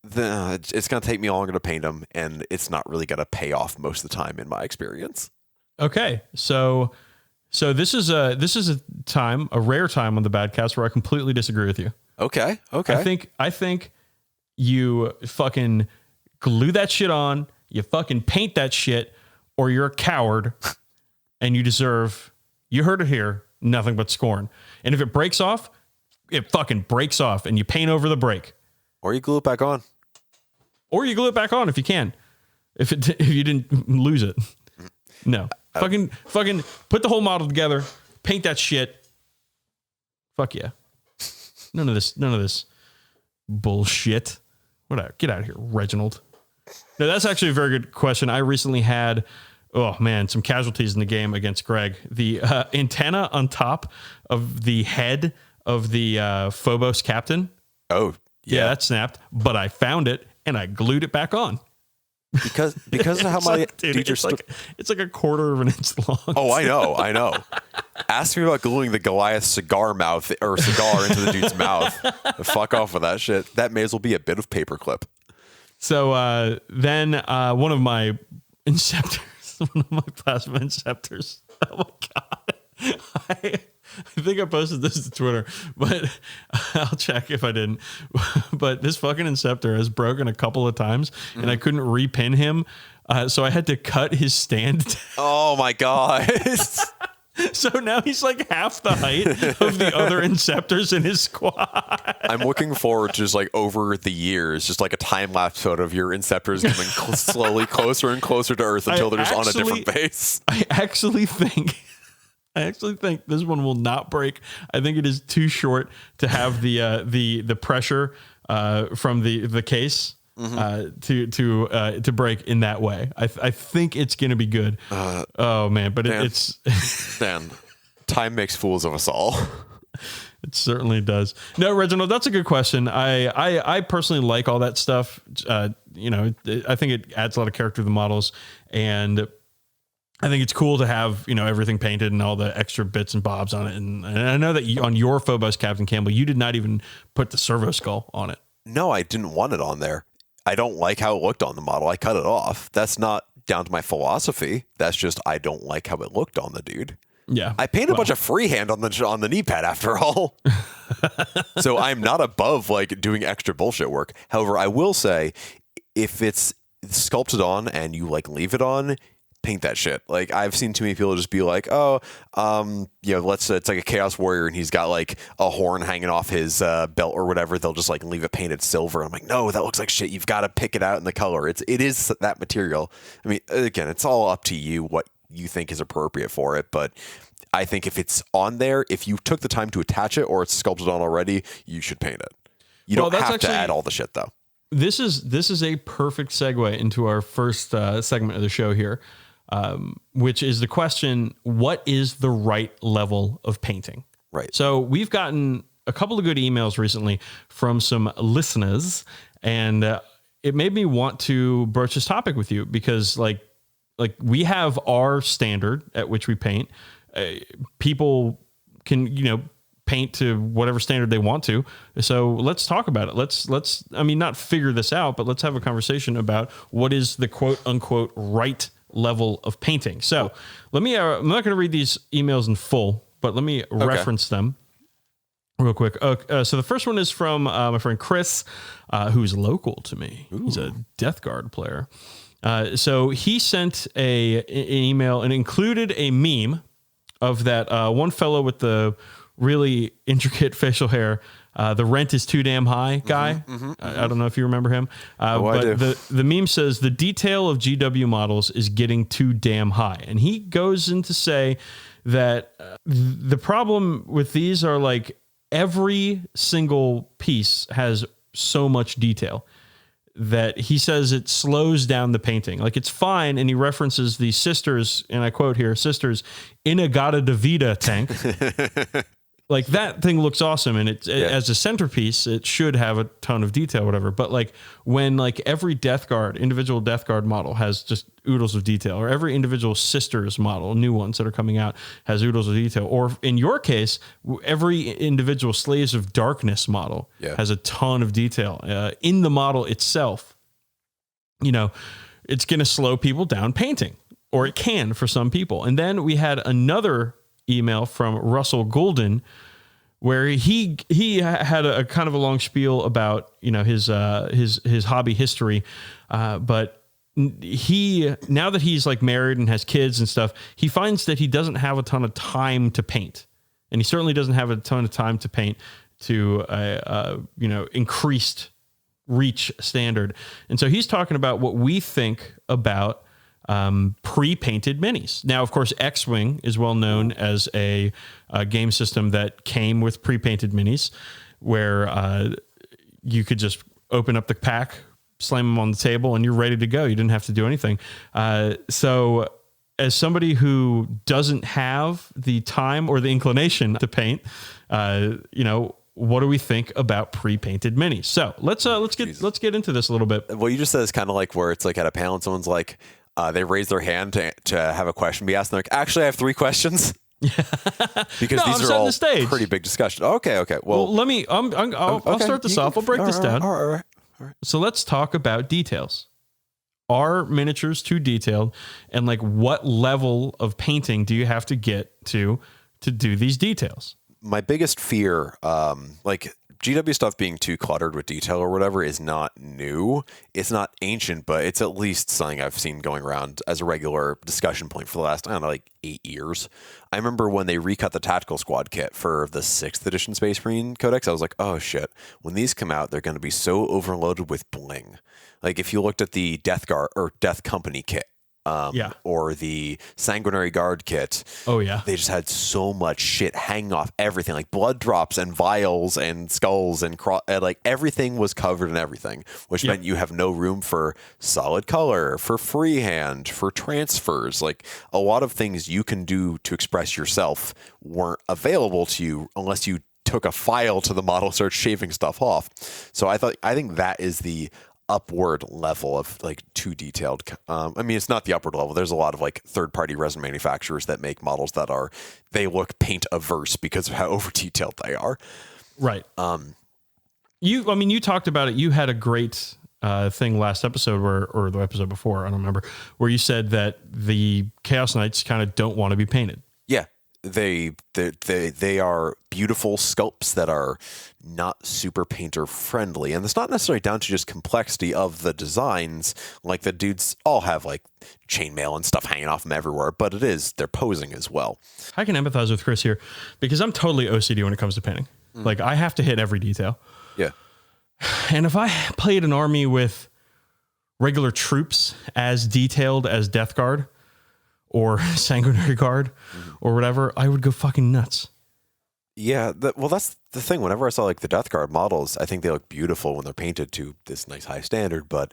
it's going to take me longer to paint them, and it's not really going to pay off most of the time in my experience. Okay, so this is a rare time on the Badcast where I completely disagree with you. Okay. I think you fucking glue that shit on, you fucking paint that shit, or you're a coward and you deserve, you heard it here, nothing but scorn. And if it breaks off, it fucking breaks off and you paint over the break. Or you glue it back on. Or you glue it back on if you can. If you didn't lose it. No. Fucking put the whole model together, paint that shit. Fuck yeah. None of this bullshit. Whatever. Get out of here, Reginald. No, that's actually a very good question. I recently had, some casualties in the game against Greg. The antenna on top of the head of the Phobos captain. Oh, yeah, that snapped, but I found it and I glued it back on. Because of how my it's like a quarter of an inch long. Oh, I know. Ask me about gluing the Goliath cigar into the dude's mouth. Fuck off with that shit. That may as well be a bit of paperclip. So then one of my inceptors, one of my plasma inceptors. Oh my god! I think I posted this to Twitter, but I'll check if I didn't. But this fucking inceptor has broken a couple of times, and I couldn't repin him, so I had to cut his stand. Oh my god! So now he's like half the height of the other inceptors in his squad. I'm looking forward to just like over the years, just like a time lapse photo of your inceptors coming slowly closer and closer to Earth until they're just on a different base. I actually think this one will not break. I think it is too short to have the pressure from the case to break in that way. I think it's gonna be good. Oh man, but it's Dan. Time makes fools of us all. It certainly does. No, Reginald, that's a good question. I personally like all that stuff. I think it adds a lot of character to the models, and I think it's cool to have, everything painted and all the extra bits and bobs on it. And I know that on your Phobos Captain Campbell, you did not even put the servo skull on it. No, I didn't want it on there. I don't like how it looked on the model. I cut it off. That's not down to my philosophy. That's just I don't like how it looked on the dude. Yeah. I painted a bunch of freehand on the knee pad after all. So I'm not above like doing extra bullshit work. However, I will say if it's sculpted on and you like leave it on, paint that shit. Like I've seen too many people just be like, let's say it's like a Chaos Warrior and he's got like a horn hanging off his belt or whatever. They'll just like leave it painted silver. I'm like, no, that looks like shit. You've got to pick it out in the color. It is that material. I mean, again, it's all up to you what you think is appropriate for it. But I think if it's on there, if you took the time to attach it or it's sculpted on already, you should paint it. You don't have to add all the shit though. This is a perfect segue into our first segment of the show here. Which is the question, what is the right level of painting? Right. So we've gotten a couple of good emails recently from some listeners, and it made me want to broach this topic with you because like we have our standard at which we paint. People can, paint to whatever standard they want to. So let's talk about it. Let's not figure this out, but let's have a conversation about what is the quote unquote right level of painting. So let me, I'm not going to read these emails in full, but let me reference them real quick. So the first one is from my friend Chris, who's local to me. Ooh. He's a Death Guard player. So he sent an email and included a meme of that one fellow with the really intricate facial hair, the rent is too damn high guy. I don't know if you remember him. But the meme says the detail of GW models is getting too damn high. And he goes in to say that the problem with these are like every single piece has so much detail that he says it slows down the painting. Like it's fine. And he references the sisters, and I quote here, sisters Inagata Davida tank. Like that thing looks awesome, and as a centerpiece, it should have a ton of detail, whatever. But like when like every individual Death Guard model has just oodles of detail, or every individual Sisters model, new ones that are coming out, has oodles of detail, or in your case, every individual Slaves of Darkness model has a ton of detail in the model itself. It's going to slow people down painting, or it can for some people. And then we had another email from Russell Golden, where he had a kind of a long spiel about, you know, his hobby history. But now that he's like married and has kids and stuff, he finds that he doesn't have a ton of time to paint. And he certainly doesn't have a ton of time to paint to you know, increased reach standard. And so he's talking about what we think about pre-painted minis. Now, of course, X-Wing is well known as a game system that came with pre-painted minis, where you could just open up the pack, slam them on the table, and you're ready to go. You didn't have to do anything. So as somebody who doesn't have the time or the inclination to paint, you know, what do we think about pre-painted minis? So let's get into this a little bit. What you just said is kind of like where it's like at a panel and someone's like, they raise their hand to have a question be asked. And they're like, actually, I have 3 questions. Because these are all pretty big discussion. Okay. Well, let me, I'll start this off. I'll break this down. All right. So let's talk about details. Are miniatures too detailed? And like, what level of painting do you have to get to do these details? My biggest fear, like GW stuff being too cluttered with detail or whatever, is not new. It's not ancient, but it's at least something I've seen going around as a regular discussion point for the last, I don't know, like 8 years. I remember when they recut the Tactical Squad kit for the 6th edition Space Marine Codex, I was like, oh shit, when these come out, they're going to be so overloaded with bling. Like if you looked at the Death Guard or Death Company kit, or the Sanguinary Guard kit. Oh yeah, they just had so much shit hanging off everything, like blood drops and vials and skulls and like everything was covered in everything, which meant you have no room for solid color, for freehand, for transfers. Like a lot of things you can do to express yourself weren't available to you unless you took a file to the model, start shaving stuff off. So I think that is the upward level of like too detailed. I mean, it's not the upward level. There's a lot of like third-party resin manufacturers that make models that they look paint averse because of how over detailed they are. Right. You talked about it. You had a great thing last episode or the episode before, I don't remember, where you said that the Chaos Knights kind of don't want to be painted. Yeah. They are beautiful sculpts that are not super painter friendly, and it's not necessarily down to just complexity of the designs. Like the dudes all have like chainmail and stuff hanging off them everywhere, but they're posing as well. I can empathize with Chris here because I'm totally OCD when it comes to painting. Like I have to hit every detail. Yeah, and if I played an army with regular troops as detailed as Death Guard or Sanguinary Guard or whatever, I would go fucking nuts. Yeah, that's the thing. Whenever I saw like the Death Guard models, I think they look beautiful when they're painted to this nice high standard, but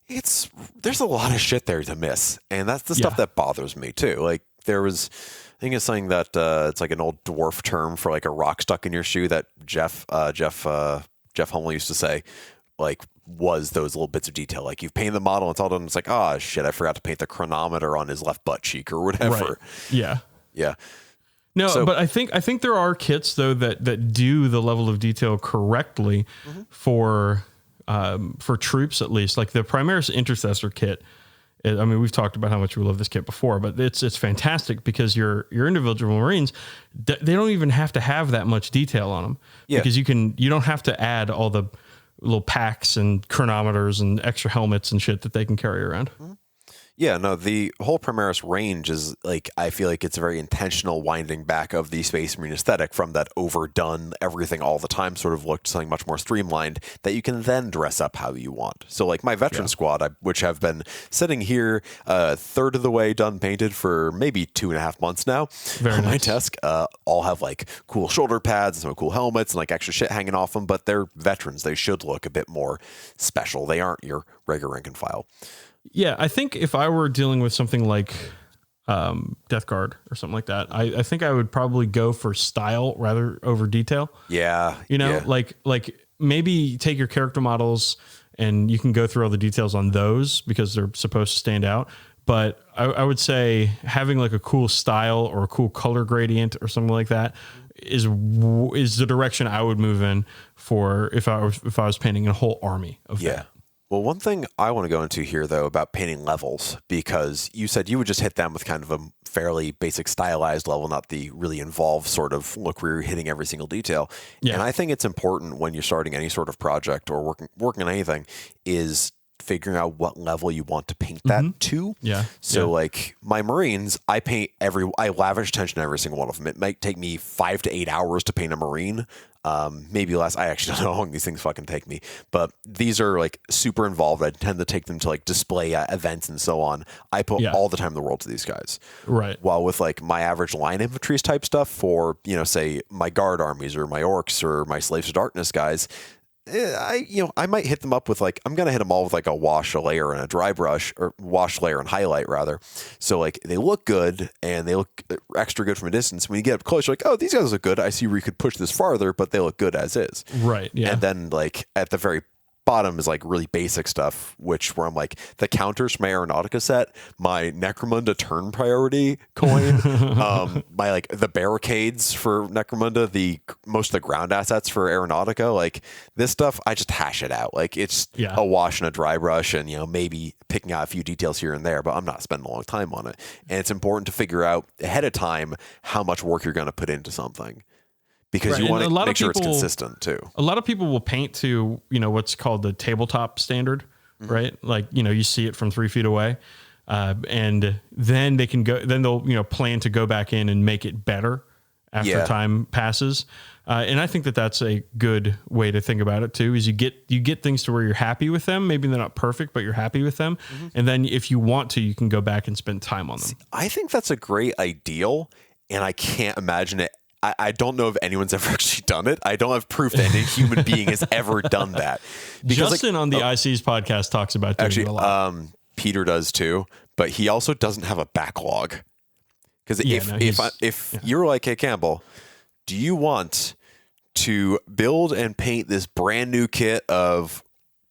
there's a lot of shit there to miss, and that's the stuff that bothers me too. Like I think it's something that it's like an old dwarf term for like a rock stuck in your shoe that Jeff Hummel used to say, like, was those little bits of detail. Like you've painted the model and it's all done. It's like, oh shit, I forgot to paint the chronometer on his left butt cheek or whatever. Right. Yeah. No, but I think there are kits though that do the level of detail correctly for troops, at least. Like the Primaris Intercessor kit. I mean, we've talked about how much we love this kit before, but it's fantastic because your individual Marines, they don't even have to have that much detail on them because you don't have to add all the little packs and chronometers and extra helmets and shit that they can carry around. Yeah, no, the whole Primaris range is like, I feel like it's a very intentional winding back of the Space Marine aesthetic from that overdone everything all the time sort of look to something much more streamlined that you can then dress up how you want. So like my veteran squad, which have been sitting here a third of the way done painted for maybe 2.5 months now on my desk, all have like cool shoulder pads and some cool helmets and like extra shit hanging off them, but they're veterans. They should look a bit more special. They aren't your regular rank and file. Yeah, I think if I were dealing with something like Death Guard or something like that, I think I would probably go for style rather over detail. Yeah. Like maybe take your character models and you can go through all the details on those because they're supposed to stand out. But I would say having like a cool style or a cool color gradient or something like that is the direction I would move in for if I was painting a whole army of that. Well, one thing I want to go into here, though, about painting levels, because you said you would just hit them with kind of a fairly basic stylized level, not the really involved sort of look where you're hitting every single detail. Yeah. And I think it's important when you're starting any sort of project or working on anything is figuring out what level you want to paint that to. Yeah. So like my Marines, I lavish attention to every single one of them. It might take me 5 to 8 hours to paint a Marine. Maybe less. I actually don't know how long these things fucking take me, but these are like super involved. I tend to take them to like display events and so on. I put all the time in the world to these guys. Right. While with like my average line infantry type stuff for, say my guard armies or my orcs or my slaves of darkness guys, I might hit them up with like, I'm going to hit them all with like a wash, a layer, and a dry brush, or wash, layer, and highlight rather. So like they look good and they look extra good from a distance. When you get up close, you're like, oh, these guys look good. I see where you could push this farther, but they look good as is. Right. Yeah. And then like at the very bottom is like really basic stuff, where I'm like the counters from my Aeronautica set, my Necromunda turn priority coin, my like the barricades for Necromunda, most of the ground assets for Aeronautica, like this stuff, I just hash it out. Like it's a wash and a dry brush, and maybe picking out a few details here and there, but I'm not spending a long time on it. And it's important to figure out ahead of time how much work you're going to put into something. Because you want to make sure it's consistent too. A lot of people will paint to, what's called the tabletop standard, right? Like, you see it from 3 feet away. And then they'll plan to go back in and make it better after time passes. And I think that that's a good way to think about it too, is you get things to where you're happy with them. Maybe they're not perfect, but you're happy with them. And then if you want to, you can go back and spend time on them. I think that's a great ideal, and I can't imagine it. I don't know if anyone's ever actually done it. I don't have proof that any human being has ever done that. Because Justin on the IC's podcast talks about doing it a lot. Peter does too, but he also doesn't have a backlog. Because if you're like, hey, Campbell, do you want to build and paint this brand new kit of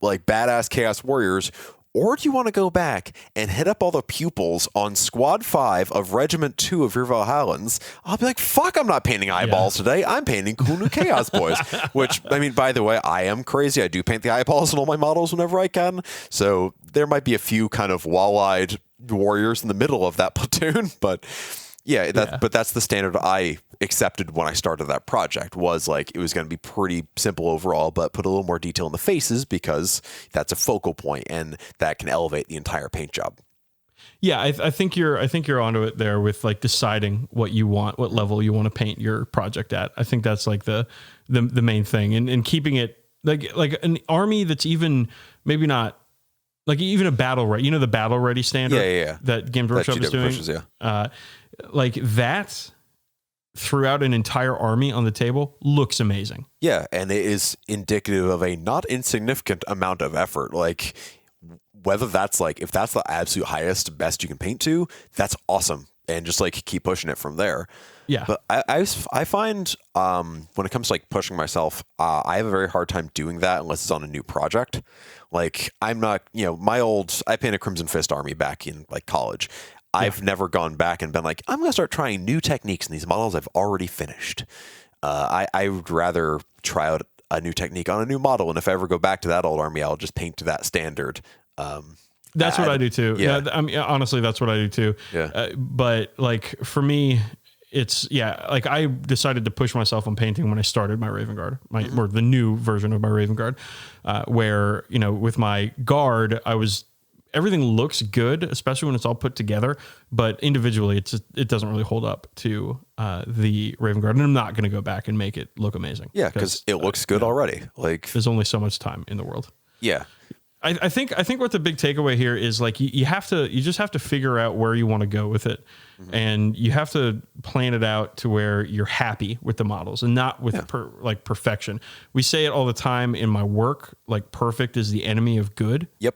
like badass Chaos Warriors, or do you want to go back and hit up all the pupils on Squad 5 of Regiment 2 of your Valhallans? I'll be like, fuck, I'm not painting eyeballs today. I'm painting cool new Chaos Boys. Which, I mean, by the way, I am crazy. I do paint the eyeballs on all my models whenever I can. So there might be a few kind of wall-eyed warriors in the middle of that platoon. But but that's the standard I accepted when I started that project, was like it was going to be pretty simple overall, but put a little more detail in the faces because that's a focal point and that can elevate the entire paint job. Yeah, I think you're onto it there with like deciding what you want, what level you want to paint your project at. I think that's like the main thing, and keeping it like an army that's even maybe not like even a battle ready. The battle ready standard that Games Workshop is doing. Pushes, like that throughout an entire army on the table looks amazing. Yeah, and it is indicative of a not insignificant amount of effort. Like whether that's like, if that's the absolute highest, best you can paint to, that's awesome. And just like keep pushing it from there. Yeah. But I find when it comes to like pushing myself, I have a very hard time doing that unless it's on a new project. Like I'm not, I painted Crimson Fist army back in like college. I've never gone back and been like, I'm going to start trying new techniques in these models I've already finished. I would rather try out a new technique on a new model. And if I ever go back to that old army, I'll just paint to that standard. That's what I do too. Yeah. I mean, honestly, that's what I do too. Yeah. But like for me, it's like I decided to push myself on painting when I started my Raven Guard, or the new version of my Raven Guard, where, with my guard, everything looks good, especially when it's all put together, but individually it doesn't really hold up to the Raven Guard. And I'm not going to go back and make it look amazing. Yeah. Cause it looks good already. Like there's only so much time in the world. Yeah. I think what the big takeaway here is like you just have to figure out where you want to go with it, and you have to plan it out to where you're happy with the models and not with perfection. We say it all the time in my work, like perfect is the enemy of good. Yep.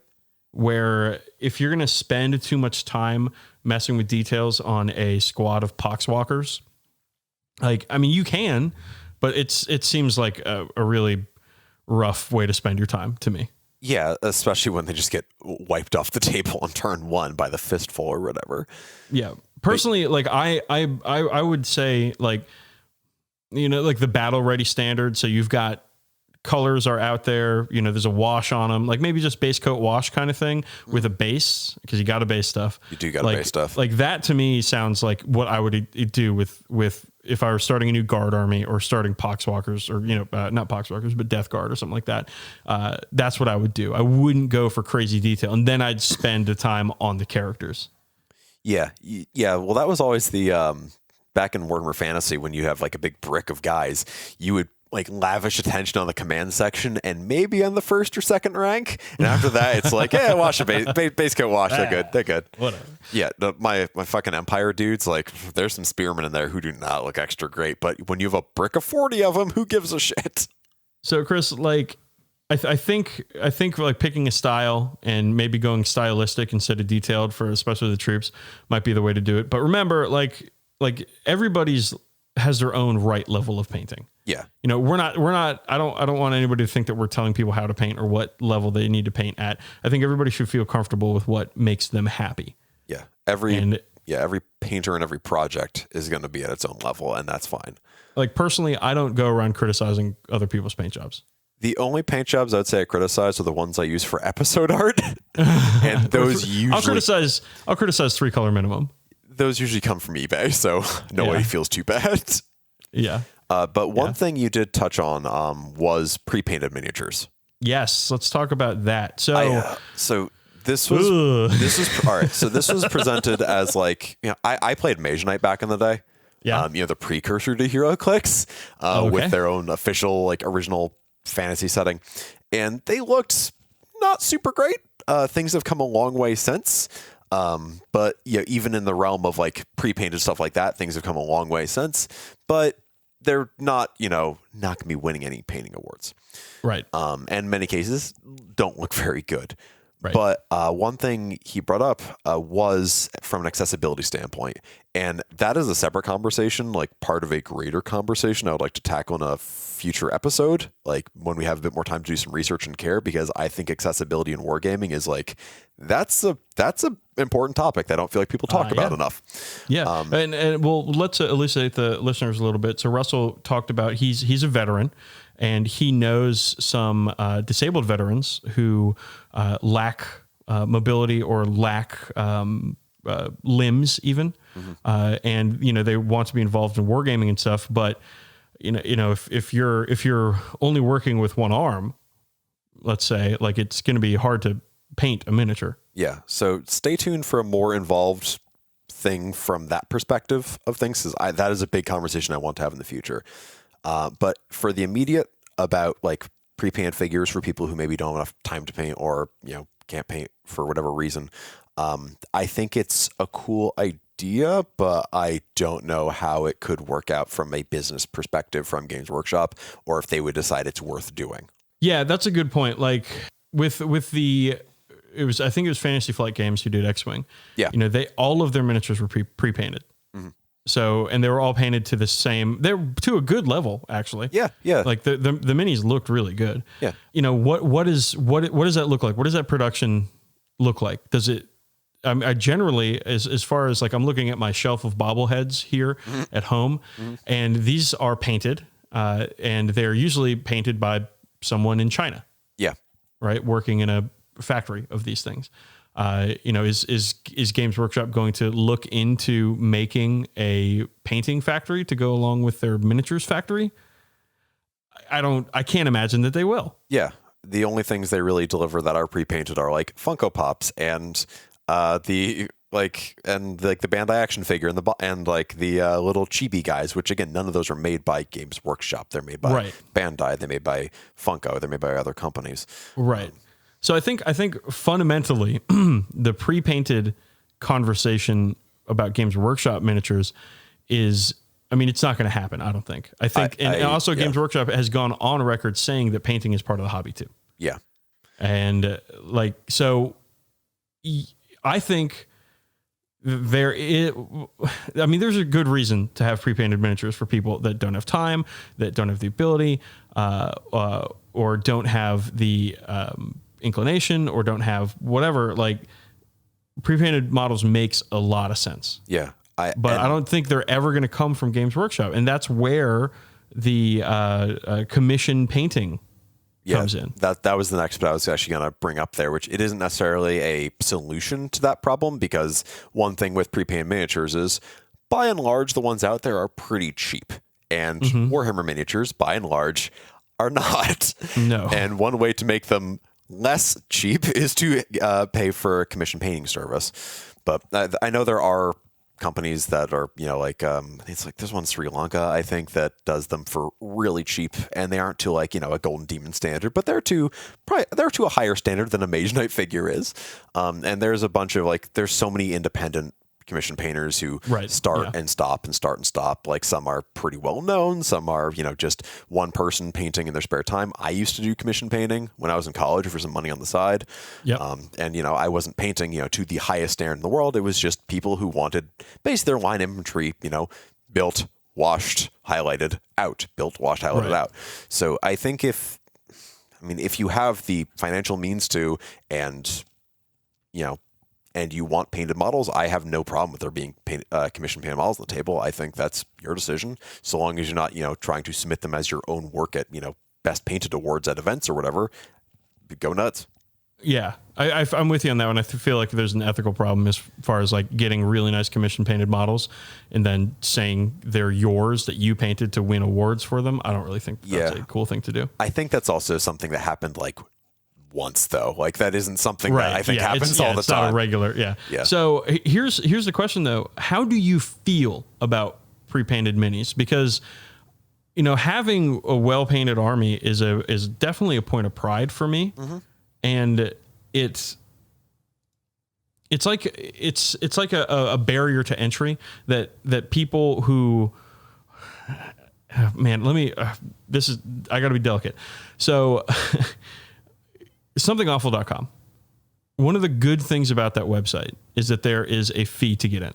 Where if you're going to spend too much time messing with details on a squad of poxwalkers, you can, but it seems like a really rough way to spend your time to me. Yeah, especially when they just get wiped off the table on turn 1 by the fistful or whatever. Yeah. Personally, I would say like the battle ready standard. So you've got colors are out there. You know, there's a wash on them, like maybe just base coat wash kind of thing with a base, because you got to base stuff. You do got to base stuff. Like that to me sounds like what I would do with if I were starting a new guard army or starting Poxwalkers, or, you know, not Poxwalkers, but Death Guard or something like that. That's what I would do. I wouldn't go for crazy detail, and then I'd spend the time on the characters. Yeah. Well, that was always the back in Warhammer Fantasy, when you have like a big brick of guys, you would like lavish attention on the command section and maybe on the first or second rank. And after that, it's like, yeah, wash a base coat wash. They're good. Whatever. Yeah. My fucking Empire dudes, like, there's some spearmen in there who do not look extra great, but when you have a brick of 40 of them, who gives a shit? So Chris, like, I think like picking a style and maybe going stylistic instead of detailed for especially the troops might be the way to do it. But remember, like everybody's has their own right level of painting. Yeah. You know, we're not, I don't want anybody to think that we're telling people how to paint or what level they need to paint at. I think everybody should feel comfortable with what makes them happy. Yeah. Every painter and every project is going to be at its own level, and that's fine. Like, personally, I don't go around criticizing other people's paint jobs. The only paint jobs I'd say I criticize are the ones I use for episode art. And those usually I'll criticize 3-color minimum. Those usually come from eBay, so nobody feels too bad. Yeah. But one thing you did touch on was pre-painted miniatures. Yes, let's talk about that. So this was all right. So this was presented as like, you know, I played Mage Knight back in the day. Yeah. You know, the precursor to HeroClix, with their own official like original fantasy setting, and they looked not super great. Things have come a long way since. But yeah, even in the realm of like pre-painted stuff like that, things have come a long way since, but they're not, you know, not gonna be winning any painting awards. Right. And in many cases don't look very good. Right. But one thing he brought up was from an accessibility standpoint, and that is a separate conversation, like part of a greater conversation I would like to tackle in a future episode, like when we have a bit more time to do some research and care, because I think accessibility in wargaming is like, that's a important topic that I don't feel like people talk about enough. Yeah. And well, let's elucidate the listeners a little bit. So Russell talked about, he's a veteran, and he knows some disabled veterans who lack mobility or lack limbs even. Mm-hmm. And, you know, they want to be involved in wargaming and stuff, but you know, if you're only working with one arm, let's say, like, it's going to be hard to paint a miniature. Yeah. So stay tuned for a more involved thing from that perspective of things, because that is a big conversation I want to have in the future. But for the immediate, about like pre-painted figures for people who maybe don't have enough time to paint, or, you know, can't paint for whatever reason, I think it's a cool idea, but I don't know how it could work out from a business perspective from Games Workshop, or if they would decide it's worth doing. Yeah, that's a good point. Like with the, I think it was Fantasy Flight Games who did X-Wing. Yeah. You know, all of their miniatures were pre-painted. Mm-hmm. So, and they were all painted to the same, they're to a good level, actually. Yeah. Yeah. Like the minis looked really good. Yeah. You know, what does that look like? What does that production look like? Does it, I generally, as far as like, I'm looking at my shelf of bobbleheads here at home, and these are painted, and they're usually painted by someone in China. Yeah. Right. Working in a factory of these things. You know, is Games Workshop going to look into making a painting factory to go along with their miniatures factory? I can't imagine that they will. Yeah. The only things they really deliver that are pre-painted are like Funko Pops and the Bandai action figure and the little chibi guys, which again, none of those are made by Games Workshop. They're made by Bandai. They're made by Funko. They're made by other companies. Right. So I think fundamentally the pre-painted conversation about Games Workshop miniatures is, I mean, it's not going to happen. I don't think. I think, and also Games Workshop has gone on record saying that painting is part of the hobby too. Yeah. And so I think there's a good reason to have pre-painted miniatures for people that don't have time, that don't have the ability, or don't have the inclination, or don't have whatever. Like, pre-painted models makes a lot of sense. Yeah. I don't think they're ever going to come from Games Workshop. And that's where the commission painting comes in. That was the next bit I was actually going to bring up there, which it isn't necessarily a solution to that problem, because one thing with pre-painted miniatures is, by and large, the ones out there are pretty cheap. And Warhammer miniatures, by and large, are not. No. And one way to make them less cheap is to pay for a commission painting service. But I know there are companies that are, it's like there's one in Sri Lanka, I think, that does them for really cheap, and they aren't to a Golden Demon standard, but they're to a higher standard than a Mage Knight figure is. And there's a bunch of there's so many independent commission painters who start and stop and start and stop. Like, some are pretty well known, some are just one person painting in their spare time. I used to do commission painting when I was in college for some money on the side. And I wasn't painting to the highest standard in the world. It was just people who wanted basically their line infantry built, washed, highlighted, out, built, washed, highlighted, out. So I think if you have the financial means to, and you want painted models, I have no problem with there being commission painted models on the table. I think that's your decision, so long as you're not, trying to submit them as your own work at, best painted awards at events or whatever. Go nuts. Yeah, I'm with you on that one. I feel like there's an ethical problem as far as getting really nice commission painted models and then saying they're yours, that you painted to win awards for them. I don't really think that's a cool thing to do. I think that's also something that happened once, though. That isn't something that I think happens all the it's time. Not a regular. Yeah. So here's the question though. How do you feel about pre-painted minis? Because having a well-painted army is definitely a point of pride for me. And it's like a barrier to entry that people who, man, I got to be delicate. So somethingawful.com. One of the good things about that website is that there is a fee to get in.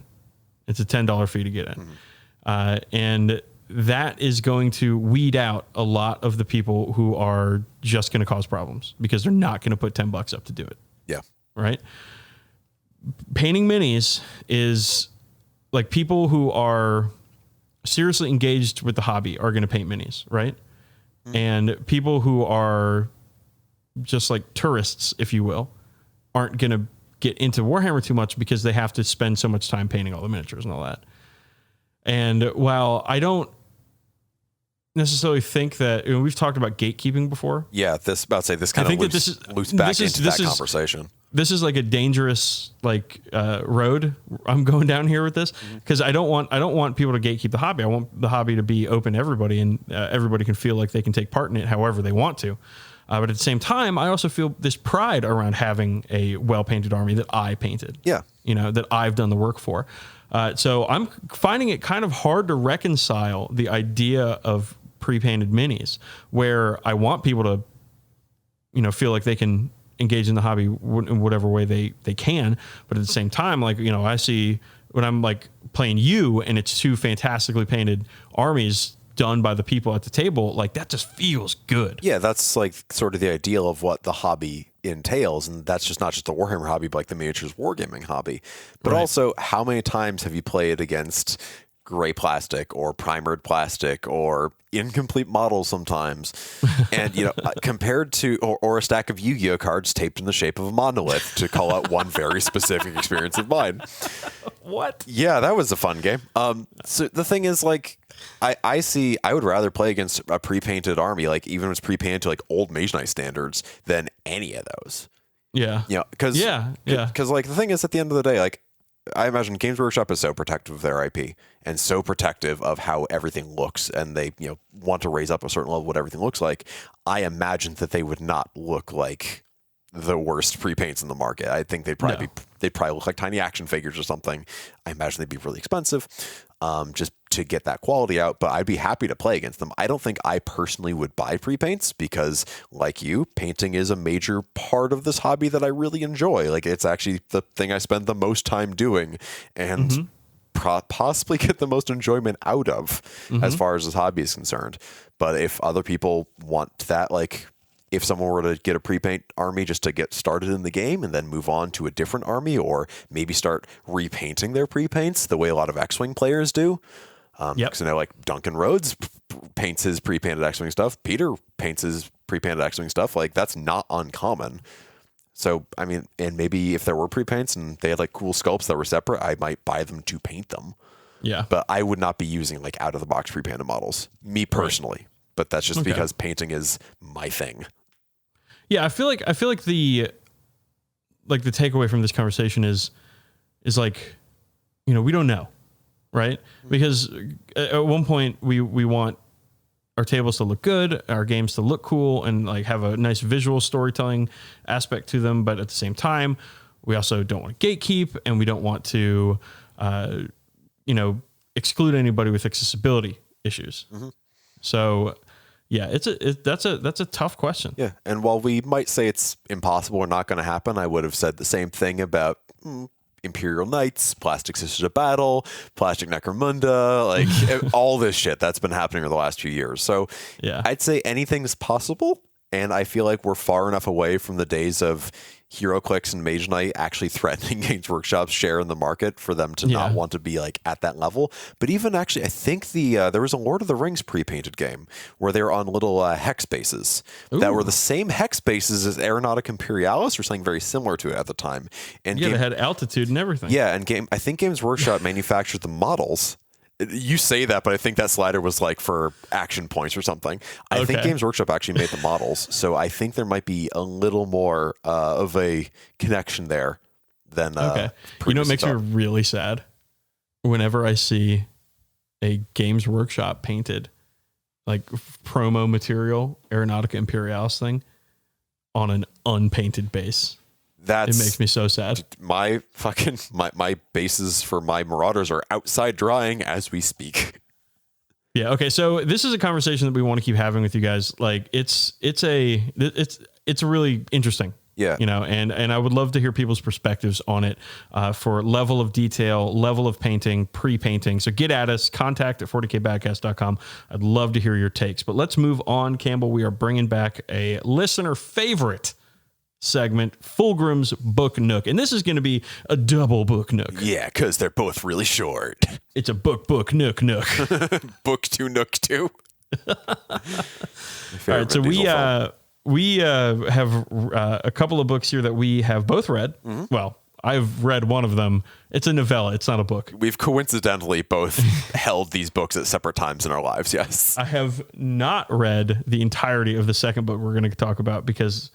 It's a $10 fee to get in. And that is going to weed out a lot of the people who are just going to cause problems because they're not going to put $10 up to do it. Yeah. Right. Painting minis is people who are seriously engaged with the hobby are going to paint minis. Right. And people who are just tourists, if you will, aren't going to get into Warhammer too much because they have to spend so much time painting all the miniatures and all that. And while I don't necessarily think that, we've talked about gatekeeping before. Yeah, this kind of loops back into that conversation. This is a dangerous road I'm going down here with this, because I don't want people to gatekeep the hobby. I want the hobby to be open to everybody, and everybody can feel like they can take part in it however they want to. But at the same time, I also feel this pride around having a well-painted army that I painted. Yeah. That I've done the work for. So I'm finding it kind of hard to reconcile the idea of pre-painted minis, where I want people to, feel like they can engage in the hobby in whatever way they can. But at the same time, I see when I'm playing you and it's two fantastically painted armies done by the people at the table, that just feels good. Yeah, that's sort of the ideal of what the hobby entails, and that's just not just the Warhammer hobby, but the miniatures wargaming hobby. But also, how many times have you played against gray plastic or primered plastic or incomplete models sometimes, and compared to or a stack of Yu-Gi-Oh cards taped in the shape of a monolith, to call out one very specific experience of mine. What? Yeah, that was a fun game. So the thing is, I would rather play against a pre-painted army, even if it's pre-painted to old Mage Knight standards, than any of those. Yeah. Because the thing is, at the end of the day, I imagine Games Workshop is so protective of their IP and so protective of how everything looks, and they want to raise up a certain level of what everything looks like. I imagine that they would not look like the worst pre-paints in the market. I think they'd probably look like tiny action figures or something. I imagine they'd be really expensive, just to get that quality out, but I'd be happy to play against them. I don't think I personally would buy pre-paints because, like you, painting is a major part of this hobby that I really enjoy. It's actually the thing I spend the most time doing and possibly get the most enjoyment out of as far as this hobby is concerned. But if other people want that, if someone were to get a pre-paint army just to get started in the game and then move on to a different army, or maybe start repainting their pre-paints the way a lot of X-Wing players do. Because Duncan Rhodes paints his pre-painted X-Wing stuff. Peter paints his pre-painted X-Wing stuff, like that's not uncommon. So, I mean, and maybe if there were pre-paints and they had like cool sculpts that were separate, I might buy them to paint them. Yeah. But I would not be using like out of the box pre-painted models, me personally. Right. But that's just because painting is my thing. Yeah, I feel like the takeaway from this conversation is like, you know, we don't know, right? Because at one point we want our tables to look good, our games to look cool, and like have a nice visual storytelling aspect to them. But at the same time, we also don't want to gatekeep, and we don't want to, exclude anybody with accessibility issues. Mm-hmm. So, yeah, that's a tough question. Yeah, and while we might say it's impossible or not going to happen, I would have said the same thing about Imperial Knights, Plastic Sisters of Battle, Plastic Necromunda, like all this shit that's been happening over the last few years. So yeah, I'd say anything's possible, and I feel like we're far enough away from the days of HeroClix and Mage Knight actually threatening Games Workshop's share in the market for them to not want to be like at that level. But even actually, I think there was a Lord of the Rings pre-painted game where they were on little hex bases that were the same hex bases as Aeronautica Imperialis or something very similar to it at the time. And they had altitude and everything. Yeah, and I think Games Workshop manufactured the models. You say that, but I think that slider was like for action points or something. I think Games Workshop actually made the models, so I think there might be a little more of a connection there than. You know what makes me really sad? Whenever I see a Games Workshop painted, like promo material Aeronautica Imperialis thing on an unpainted base. It makes me so sad. My bases for my Marauders are outside drying as we speak. Yeah. Okay. So this is a conversation that we want to keep having with you guys. Like it's really interesting. Yeah. You know, and I would love to hear people's perspectives on it for level of detail, level of painting, pre-painting. So get at us, contact at 40kbadcast.com. I'd love to hear your takes, but let's move on. Campbell, we are bringing back a listener favorite segment, Fulgrim's Book Nook, and this is going to be a double book nook. Yeah, because they're both really short. It's a book nook. Book 2 nook 2. All right, so we have a couple of books here that we have both read. Mm-hmm. Well, I've read one of them. It's a novella. It's not a book. We've coincidentally both held these books at separate times in our lives. Yes, I have not read the entirety of the second book we're going to talk about because,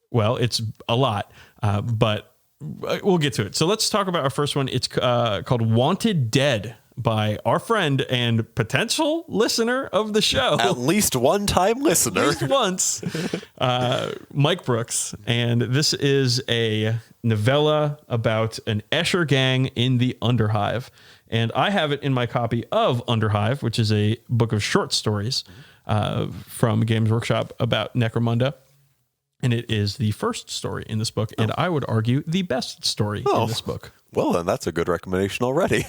well, it's a lot, but we'll get to it. So let's talk about our first one. It's called Wanted Dead by our friend and potential listener of the show. At least one time listener. At least once. Mike Brooks. And this is a novella about an Escher gang in the Underhive. And I have it in my copy of Underhive, which is a book of short stories from Games Workshop about Necromunda. And it is the first story in this book, and I would argue the best story in this book. Well, then that's a good recommendation already.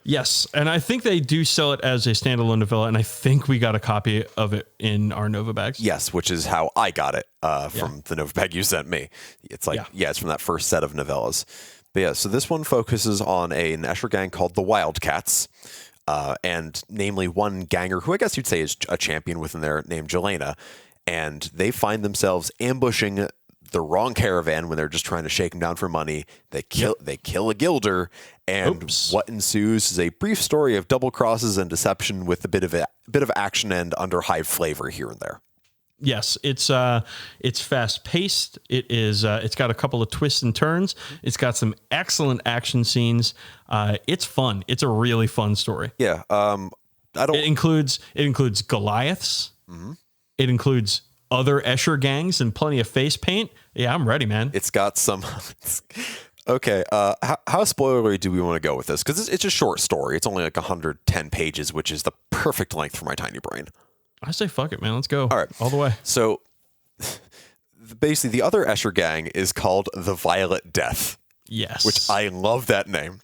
Yes, and I think they do sell it as a standalone novella, and I think we got a copy of it in our Nova bags. Yes, which is how I got it from the Nova bag you sent me. It's like, it's from that first set of novellas. But yeah, so this one focuses on an Escher gang called the Wildcats, and namely one ganger who I guess you'd say is a champion within there named Jelena. And they find themselves ambushing the wrong caravan when they're just trying to shake them down for money. They kill a gilder, and what ensues is a brief story of double crosses and deception with a bit of action and Underhive flavor here and there. Yes, it's fast paced. It's got a couple of twists and turns. It's got some excellent action scenes. It's fun. It's a really fun story. Yeah. It includes Goliaths. Mm-hmm. It includes other Escher gangs and plenty of face paint. Yeah, I'm ready, man. It's got some. Okay. How spoilery do we want to go with this? Because it's a short story. It's only like 110 pages, which is the perfect length for my tiny brain. I say fuck it, man. Let's go. All right. All the way. So basically, the other Escher gang is called the Violet Death. Yes. Which I love that name.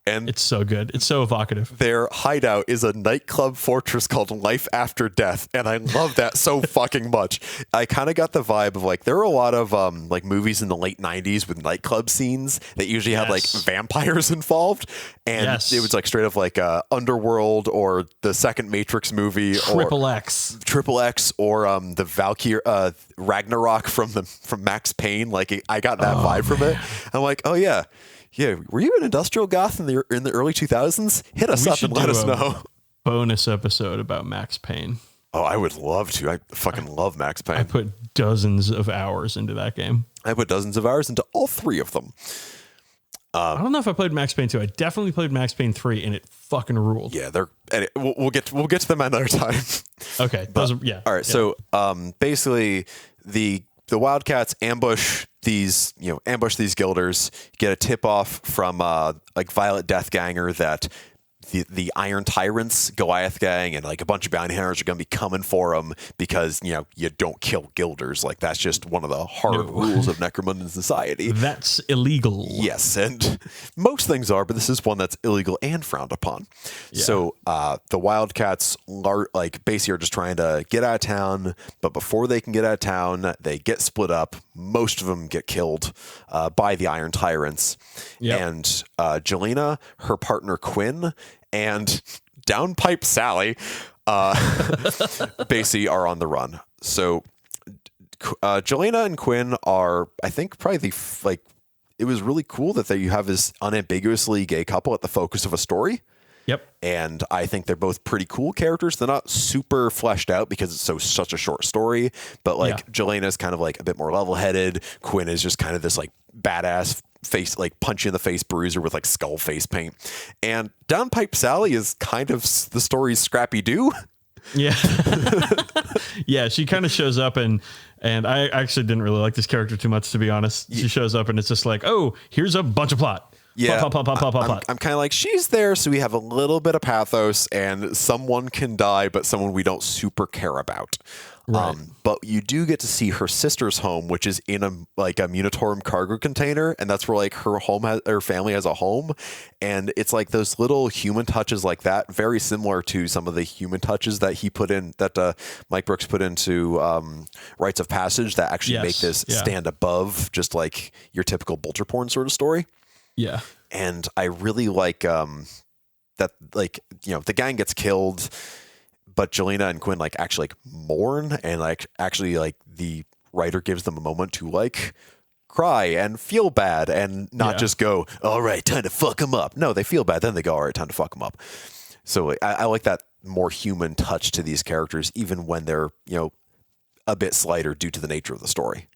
And it's so good. It's so evocative. their hideout is a nightclub fortress called Life After Death, and I love that so fucking much. I kind of got the vibe of like there are a lot of like movies in the late 90s with nightclub scenes that usually have like vampires involved, and it was like straight up like Underworld or the second Matrix movie Triple X or the Valkyrie Ragnarok from Max Payne. Like I got that vibe from it. I'm like, oh yeah. Yeah, were you an industrial goth in the early 2000s? Hit us up and let us know. Bonus episode about Max Payne. Oh, I would love to. I fucking love Max Payne. I put dozens of hours into that game. I put dozens of hours into all three of them. I don't know if I played Max Payne 2. I definitely played Max Payne 3, and it fucking ruled. Yeah, we'll get to them another time. Okay, all right. So basically, the Wildcats ambush these guilders, get a tip off from like Violet Deathganger that the Iron Tyrants, Goliath gang, and like a bunch of bounty hunters are going to be coming for them because you don't kill guilders. Like that's just one of the hard rules of Necromundan society. That's illegal. Yes, and most things are, but this is one that's illegal and frowned upon. Yeah. So the Wildcats basically are just trying to get out of town, but before they can get out of town, they get split up. Most of them get killed by the Iron Tyrants. Yep. And Jelena, her partner Quinn, and Downpipe Sally basically are on the run. So Jelena and Quinn are, I think, probably it was really cool that you have this unambiguously gay couple at the focus of a story. Yep. And I think they're both pretty cool characters. They're not super fleshed out because it's such a short story, but Jelena is kind of like a bit more level-headed. Quinn is just kind of this like badass face, like punch in the face bruiser with like skull face paint. And Downpipe Sally is kind of the story's Scrappy Doo. Yeah. Yeah, she kind of shows up and I actually didn't really like this character too much, to be honest. She shows up and it's just like, oh, here's a bunch of plot. Yeah, plot. I'm kind of like, she's there, so we have a little bit of pathos, and someone can die, but someone we don't super care about. Right. But you do get to see her sister's home, which is in a Munitorum cargo container, and that's where like her family has a home, and it's like those little human touches like that, very similar to some of the human touches that Mike Brooks put into Rites of Passage that actually make this stand above just like your typical Bolter porn sort of story. Yeah. And I really like that, like, the gang gets killed, but Jelena and Quinn actually mourn, and actually the writer gives them a moment to cry and feel bad and not just go, all right, time to fuck them up. No, they feel bad. Then they go, all right, time to fuck them up. So I like that more human touch to these characters, even when they're, a bit slighter due to the nature of the story.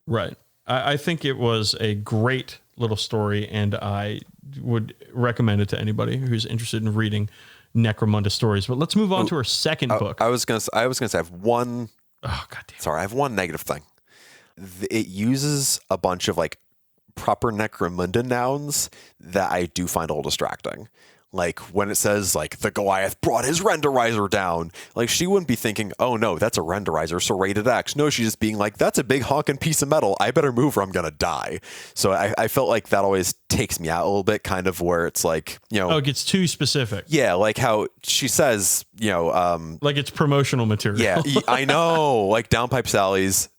Right. I think it was a great little story, and I would recommend it to anybody who's interested in reading Necromunda stories. But let's move on to our second book. I was gonna say I have one. Oh goddamn! Sorry, I have one negative thing. It uses a bunch of proper Necromunda nouns that I do find a little distracting. Like when it says the Goliath brought his renderizer down, she wouldn't be thinking, oh no, that's a renderizer, so rated X. No, she's just being that's a big honking piece of metal. I better move or I'm gonna die. So I felt like that always takes me out a little bit, kind of where it's it gets too specific. Yeah, like how she says, it's promotional material. Yeah, I know. Downpipe Sally's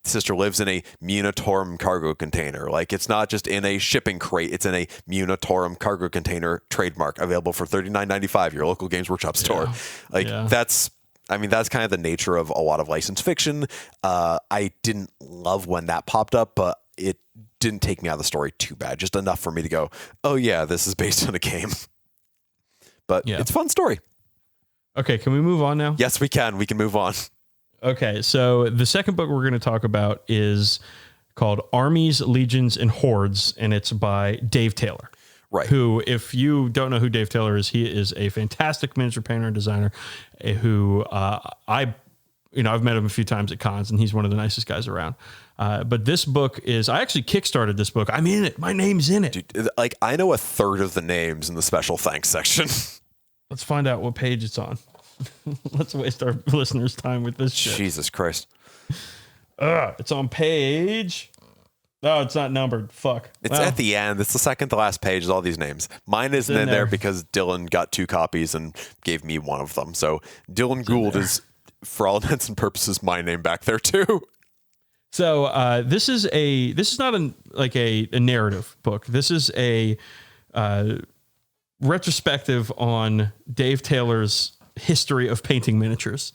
sister lives in a Munitorum cargo container. It's not just in a shipping crate, it's in a Munitorum cargo container trademark, available for $39.95 your local Games Workshop store. That's kind of the nature of a lot of licensed fiction. I didn't love when that popped up, but it didn't take me out of the story too bad, just enough for me to go, oh yeah, this is based on a game. But it's a fun story. Okay, can we move on now? Yes, we can move on. Okay, so the second book we're going to talk about is called Armies, Legions, and Hordes, and it's by Dave Taylor. Right. Who, if you don't know who Dave Taylor is, he is a fantastic miniature painter and designer who I've met him a few times at cons, and he's one of the nicest guys around. But this book I actually kickstarted this book. I'm in it. My name's in it. Dude, I know a third of the names in the special thanks section. Let's find out what page it's on. Let's waste our listeners' time with this shit. Jesus Christ. It's on page Oh, it's not numbered. Fuck. It's at the end. It's the second to last page. All these names. Mine isn't in there because Dylan got 2 copies and gave me one of them. So Dylan Gould is, for all intents and purposes, my name back there too. So this is not a narrative book. This is a retrospective on Dave Taylor's history of painting miniatures,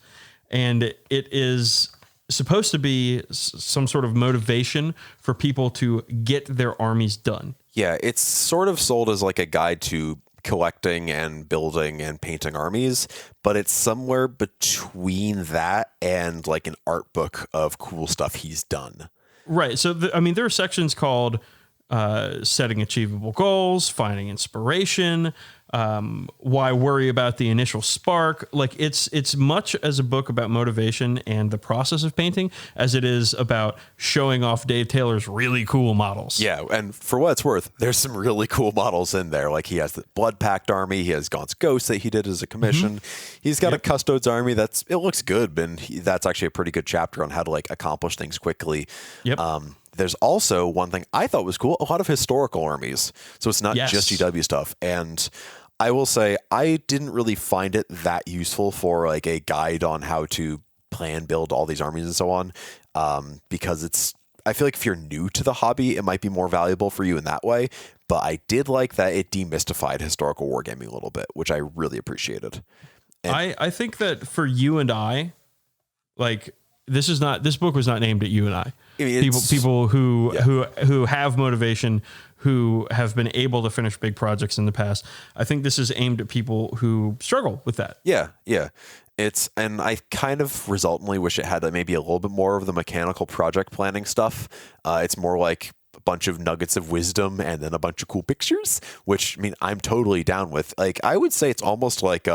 and it is supposed to be some sort of motivation for people to get their armies done. Yeah, it's sort of sold as like a guide to collecting and building and painting armies, but it's somewhere between that and like an art book of cool stuff he's done. Right. So, there are sections called setting achievable goals, finding inspiration, why worry about the initial spark. Like it's much as a book about motivation and the process of painting as it is about showing off Dave Taylor's really cool models. Yeah, and for what it's worth, there's some really cool models in there. Like he has the Blood Pact army, he has Gaunt's Ghost that he did as a commission. He's got a Custodes army it looks good, and that's actually a pretty good chapter on how to like accomplish things quickly. Yep. There's also one thing I thought was cool, a lot of historical armies. So it's not just GW stuff. And I will say I didn't really find it that useful for like a guide on how to plan, build all these armies and so on. Because I feel like if you're new to the hobby, it might be more valuable for you in that way. But I did like that it demystified historical wargaming a little bit, which I really appreciated. And I think that for you and I, like this book was not aimed at you and I. People who have motivation, who have been able to finish big projects in the past. I think this is aimed at people who struggle with that. Yeah. And I kind of resultantly wish it had maybe a little bit more of the mechanical project planning stuff. It's more like a bunch of nuggets of wisdom and then a bunch of cool pictures, which I'm totally down with. Like I would say it's almost like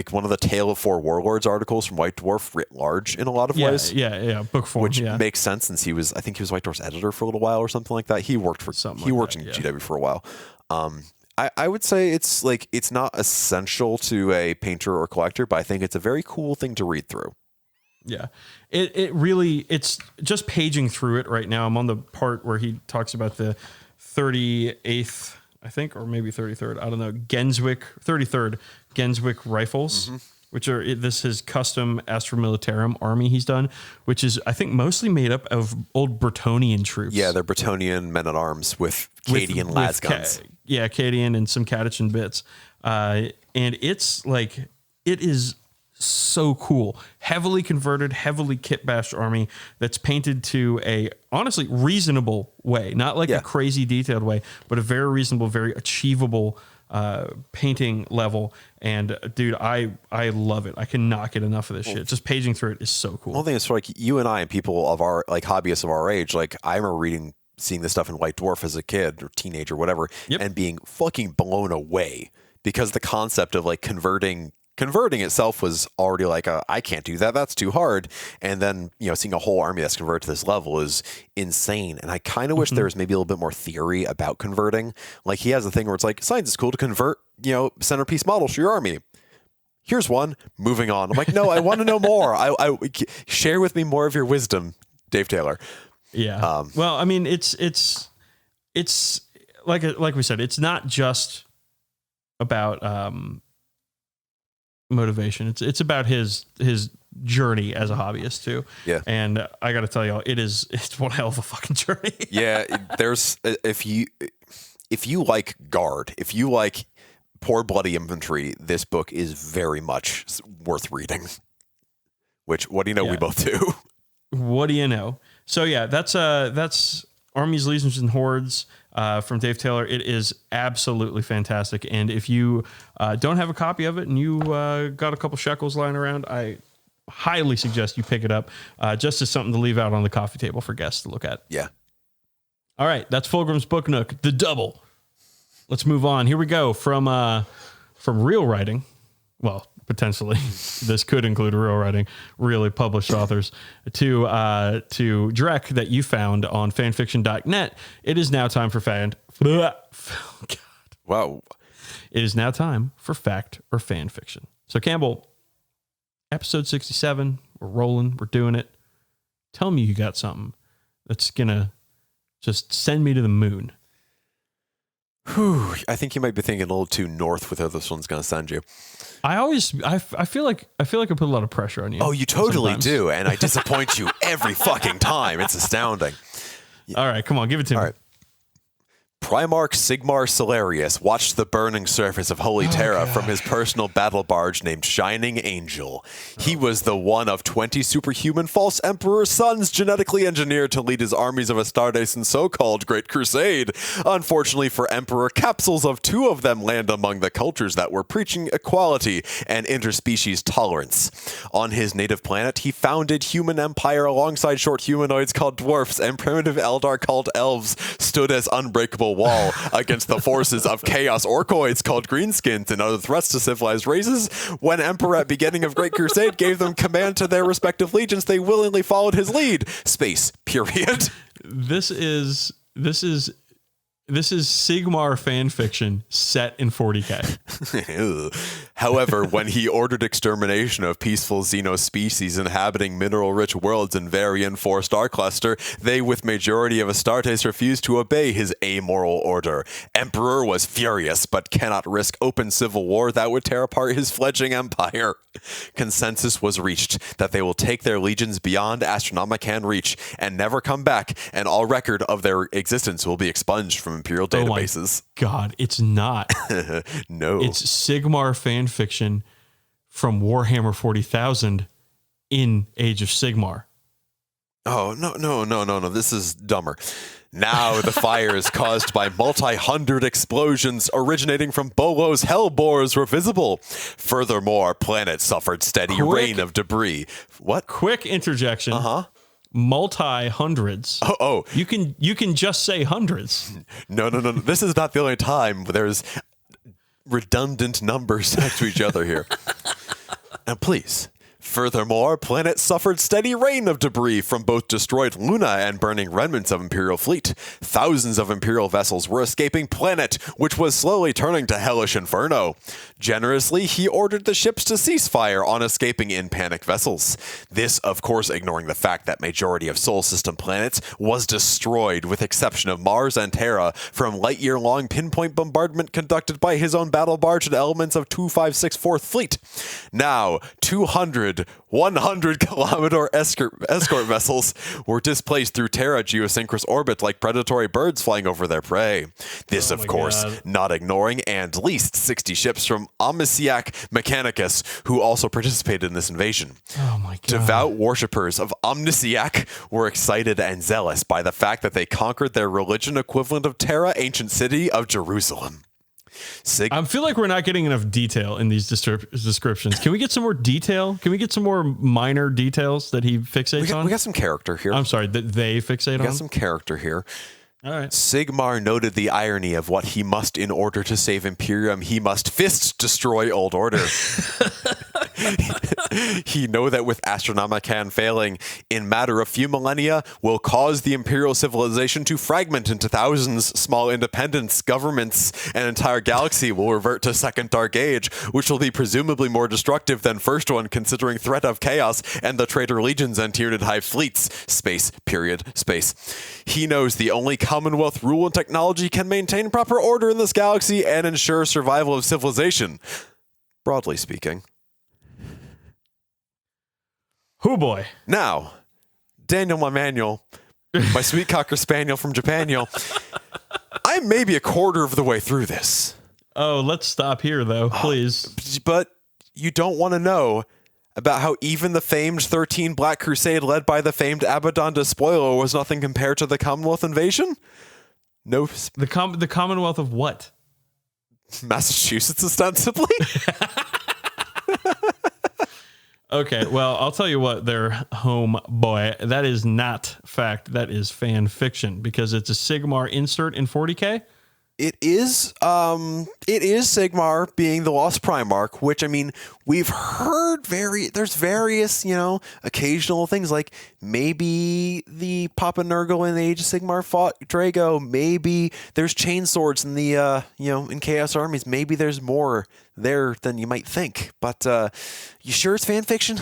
one of the Tale of Four Warlords articles from White Dwarf writ large in a lot of ways. Yeah, book form. Which makes sense since I think he was White Dwarf's editor for a little while or something like that. He worked in GW for a while. I would say it's not essential to a painter or collector, but I think it's a very cool thing to read through. Yeah, it's just paging through it right now. I'm on the part where he talks about the 38th, I think, or maybe 33rd. I don't know. 33rd Genswick rifles, which are his custom Astra Militarum army he's done, which is, I think, mostly made up of old Bretonnian troops. Yeah, they're Bretonnian men at arms with Cadian las guns. Cadian and some Catachan bits. And it's like, it is so cool. Heavily converted, heavily kit bashed army that's painted to a honestly reasonable way, not like a crazy detailed way, but a very reasonable, very achievable painting level. And dude, I love it. I cannot get enough of this shit. Just paging through it is so cool. One thing is for like you and I and people of our like hobbyists of our age, like I remember seeing this stuff in White Dwarf as a kid or teenager, whatever, and being fucking blown away because the concept of like converting itself was already like, I can't do that. That's too hard. And then, seeing a whole army that's converted to this level is insane. And I kind of wish there was maybe a little bit more theory about converting. Like he has a thing where it's like, science is cool to convert, centerpiece models for your army. Here's one. Moving on. I'm like, no, I want to know more. I share with me more of your wisdom, Dave Taylor. Yeah. Well, I mean, it's like we said, it's not just about, motivation. It's about his journey as a hobbyist too. Yeah. And I got to tell y'all, it's one hell of a fucking journey. Yeah. There's, if you like Guard, if you like poor bloody infantry, this book is very much worth reading, which, what do you know? We both do. What do you know? So yeah, that's Armies, Legions, and Hordes from Dave Taylor. It is absolutely fantastic. And if you don't have a copy of it and you got a couple shekels lying around, I highly suggest you pick it up just as something to leave out on the coffee table for guests to look at. Yeah. All right. That's Fulgrim's Book Nook, the double. Let's move on. Here we go from real writing. Well, potentially this could include real writing, really published authors, to Drek that you found on fanfiction.net. It is now time for Wow. It is now time for fact or fan fiction. So Campbell, episode 67, we're rolling, we're doing it. Tell me you got something that's gonna Just send me to the moon. Whew, I think you might be thinking a little too north with how this one's going to send you. I feel like I put a lot of pressure on you. Oh, you totally sometimes. do. And I disappoint you every fucking time. It's astounding. All right, come on, give it to me. All right. Primarch Sigmar Solarius watched the burning surface of Holy Terra from his personal battle barge named Shining Angel. He was the one of 20 superhuman false emperor sons genetically engineered to lead his armies of Astartes in so-called Great Crusade. Unfortunately for Emperor, capsules of 2 of them land among the cultures that were preaching equality and interspecies tolerance. On his native planet, he founded human empire alongside short humanoids called dwarfs and primitive Eldar called elves stood as unbreakable wall against the forces of chaos orcoids called greenskins and other threats to civilized races. When Emperor at beginning of Great Crusade gave them command to their respective legions, they willingly followed his lead. Space, period. This is Sigmar fan fiction set in 40k. However, when he ordered extermination of peaceful Xeno species inhabiting mineral-rich worlds in Varian 4-star cluster, they, with majority of Astartes, refused to obey his amoral order. Emperor was furious, but cannot risk open civil war that would tear apart his fledgling empire. Consensus was reached that they will take their legions beyond Astronomican reach and never come back, and all record of their existence will be expunged from Imperial databases. Oh my God, it's not. No. It's Sigmar fan fiction from Warhammer 40,000 in Age of Sigmar. Oh, no. This is dumber. Now the fire is caused by multi-hundred explosions originating from Bolo's hellbores were visible. Furthermore, planet suffered steady rain of debris. What? Quick interjection. Multi-hundreds. Oh. You can just say hundreds. No. This is not the only time there's redundant numbers next to each other here. Now, please. Furthermore, planet suffered steady rain of debris from both destroyed Luna and burning remnants of Imperial fleet. Thousands of Imperial vessels were escaping planet, which was slowly turning to hellish inferno. Generously, he ordered the ships to cease fire on escaping in panic vessels. This, of course, ignoring the fact that majority of Sol system planets was destroyed, with exception of Mars and Terra, from light-year-long pinpoint bombardment conducted by his own battle barge and elements of 256 4th Fleet. Now, 100-kilometer escort vessels were displaced through Terra geosynchronous orbit like predatory birds flying over their prey. This, of course, not ignoring and least 60 ships from Omnisciac Mechanicus, who also participated in this invasion. Oh my God. Devout worshippers of Omnisciac were excited and zealous by the fact that they conquered their religion equivalent of Terra, ancient city of Jerusalem. I feel like we're not getting enough detail in these descriptions. Can we get some more detail? Can we get some more minor details that he fixates on? We got some character here. I'm sorry, that they fixate on? We got some character here. All right. Sigmar noted the irony of what he must in order to save Imperium. He must fist destroy Old Order. He know that with Astronomican failing in matter of few millennia will cause the Imperial civilization to fragment into thousands small independents, governments, and entire galaxy will revert to Second Dark Age, which will be presumably more destructive than First One considering threat of chaos and the traitor legions and Tyranid hive fleets. Space. He knows the only Commonwealth rule and technology can maintain proper order in this galaxy and ensure survival of civilization. Broadly speaking. Oh boy. Now, Daniel, my manual, my sweet cocker spaniel from Japanio, I'm maybe a quarter of the way through this. Oh, let's stop here though, please. But you don't want to know about how even the famed 13 Black Crusade led by the famed Abaddon Despoiler was nothing compared to the Commonwealth invasion? No. The Commonwealth of what? Massachusetts, ostensibly? Okay, well, I'll tell you what, there, homeboy, that is not fact. That is fan fiction because it's a Sigmar insert in 40k. It is Sigmar being the Lost Primarch, which, I mean, we've heard there's various, occasional things like maybe the Papa Nurgle in the Age of Sigmar fought Drago. Maybe there's chain swords in the, in Chaos Armies. Maybe there's more there than you might think. But you sure it's fan fiction?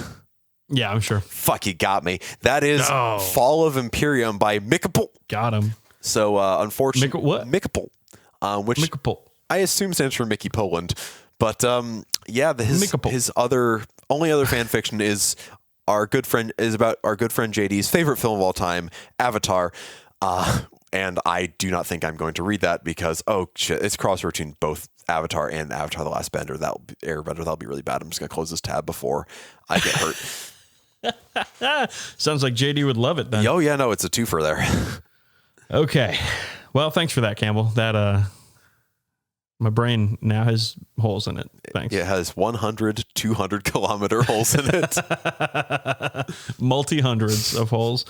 Yeah, I'm sure. Fuck, you got me. That is Fall of Imperium by Mikapol. Got him. So unfortunately, what? Mickapol, which Mickapol. I assume stands for Mickey Poland. But yeah, Mickapol. his only other fan fiction is about our good friend JD's favorite film of all time, Avatar. And I do not think I'm going to read that because, oh shit, it's cross between both Avatar and Avatar: The Last Airbender. That'll be really bad. I'm just gonna close this tab before I get hurt. Sounds like JD would love it then. Oh yeah, no, it's a twofer there. Okay. Well, thanks for that, Campbell. That my brain now has holes in it. Thanks. It has 100, 200 kilometer holes in it. Multi-hundreds of holes.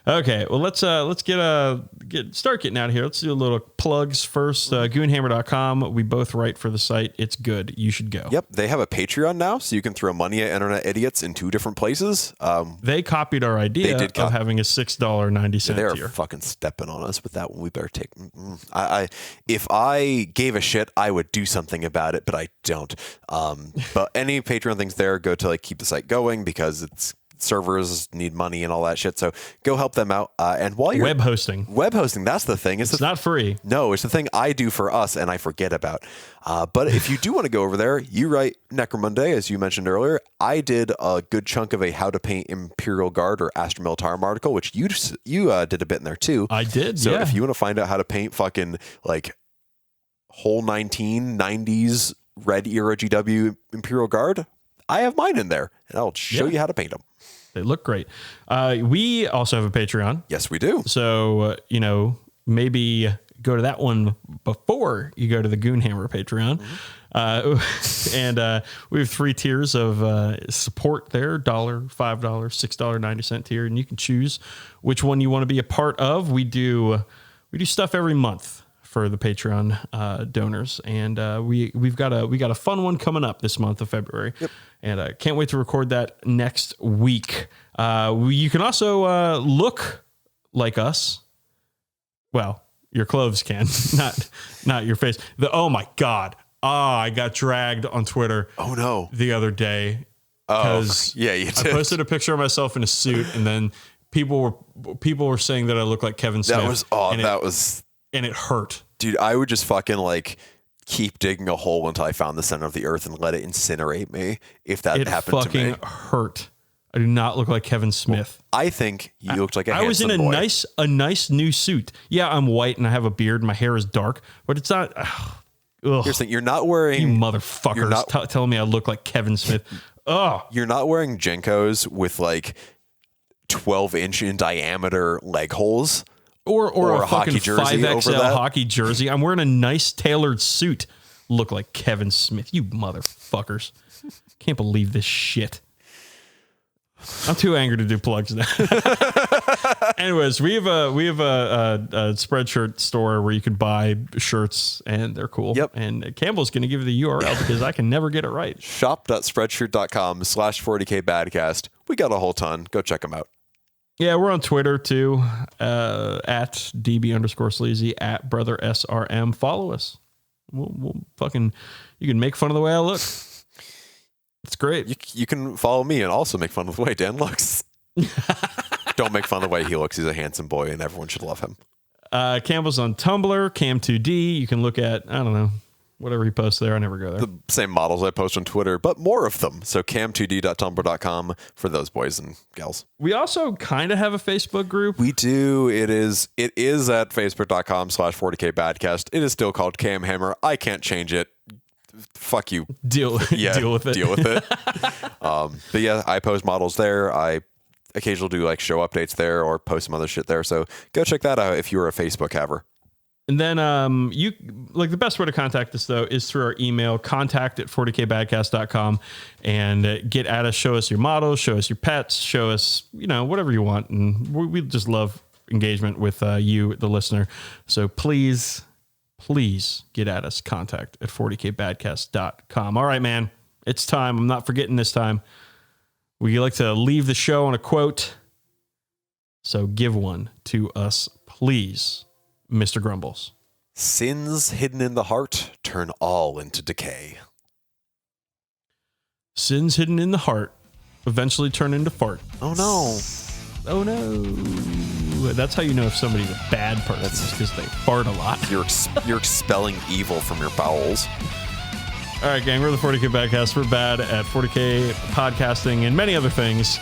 Okay, well let's start getting out of here. Let's do a little plugs first. Goonhammer.com. We both write for the site. It's good. You should go. Yep, they have a Patreon now, so you can throw money at internet idiots in 2 different places. They copied our idea of having a $6.90 They're tier. fucking stepping on us with that one. We better take. If I gave a shit, I would do something about it, but I don't. But any Patreon things there go to keep the site going because it's. Servers need money and all that shit, so go help them out. And while you're web hosting, that's the thing. It's not free. No, it's the thing I do for us and I forget about. But if you do want to go over there, you write Necromonday, as you mentioned earlier. I did a good chunk of a how to paint Imperial Guard or Astra Militarum article, which you did a bit in there too. I did. So if you want to find out how to paint fucking whole 1990s Red Era GW Imperial Guard, I have mine in there, and I'll show you how to paint them. They look great. We also have a Patreon. Yes, we do. So, maybe go to that one before you go to the Goonhammer Patreon. And we have 3 tiers of support there, $1, $5, $6.90 tier, and you can choose which one you want to be a part of. We do stuff every month for the Patreon donors, and we got a fun one coming up this month of February. Yep. And I can't wait to record that next week. You can also look like us. Well, your clothes can, not your face. Oh my God. I got dragged on Twitter. Oh no. The other day. Yeah, you did. I posted a picture of myself in a suit, and then people were saying that I look like Kevin Smith. And it hurt. Dude, I would just fucking keep digging a hole until I found the center of the earth and let it incinerate me if that happened to me. It fucking hurt. I do not look like Kevin Smith. Well, I think you looked like a handsome boy. I was in a nice new suit. Yeah, I'm white and I have a beard and my hair is dark, but it's not. Here's the thing, you're not wearing. You motherfuckers telling me I look like Kevin Smith. You're not wearing Jenkos with 12-inch in diameter leg holes. Or a fucking hockey jersey 5XL hockey jersey. I'm wearing a nice tailored suit. Look like Kevin Smith. You motherfuckers. Can't believe this shit. I'm too angry to do plugs now. Anyways, we have a Spreadshirt store where you can buy shirts and they're cool. Yep. And Campbell's going to give you the URL because I can never get it right. Shop.spreadshirt.com/40k Badcast. We got a whole ton. Go check them out. Yeah, we're on Twitter too, at DB_sleazy, at Brother SRM. Follow us. We'll fucking, you can make fun of the way I look. It's great. You can follow me and also make fun of the way Dan looks. Don't make fun of the way he looks. He's a handsome boy and everyone should love him. Campbell's on Tumblr, Cam2D. You can look at, I don't know, whatever he posts there. I never go there. The same models I post on Twitter, but more of them. So cam2d.tumblr.com for those boys and gals. We also kind of have a Facebook group. We do. It is at facebook.com/40k Badcast. It is still called Cam Hammer. I can't change it. Fuck you. Deal with it. But yeah, I post models there. I occasionally do show updates there or post some other shit there. So go check that out if you're a Facebook haver. And then the best way to contact us though is through our email, contact@40kbadcast.com, and get at us, show us your models, show us your pets, show us, whatever you want. And we just love engagement with you, the listener. So please get at us, contact@40kbadcast.com. All right, man, it's time. I'm not forgetting this time. We like to leave the show on a quote. So give one to us, please. Mr. Grumbles. Sins hidden in the heart turn all into decay. Sins hidden in the heart eventually turn into fart. Oh no. Oh no. That's how you know if somebody's a bad person, because they fart a lot. You're expelling evil from your bowels. All right, gang, we're the 40k Badcast. We're bad at 40k podcasting and many other things.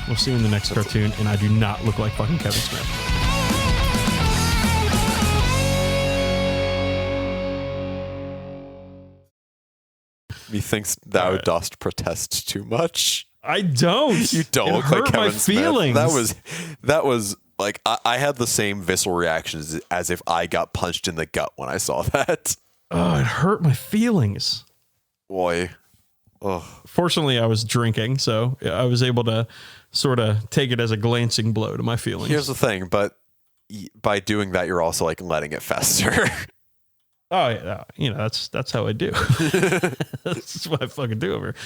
We'll see you in the next cartoon, and I do not look like fucking Kevin Smith. Methinks thou dost protest too much. I don't. You don't look like Kevin Smith. Feelings. That was like I had the same visceral reactions as if I got punched in the gut when I saw that. Oh, it hurt my feelings. Boy. Oh. Fortunately, I was drinking, so I was able to sort of take it as a glancing blow to my feelings. Here's the thing, but by doing that, you're also like letting it fester. Oh yeah, that's how I do. That's what I fucking do over here.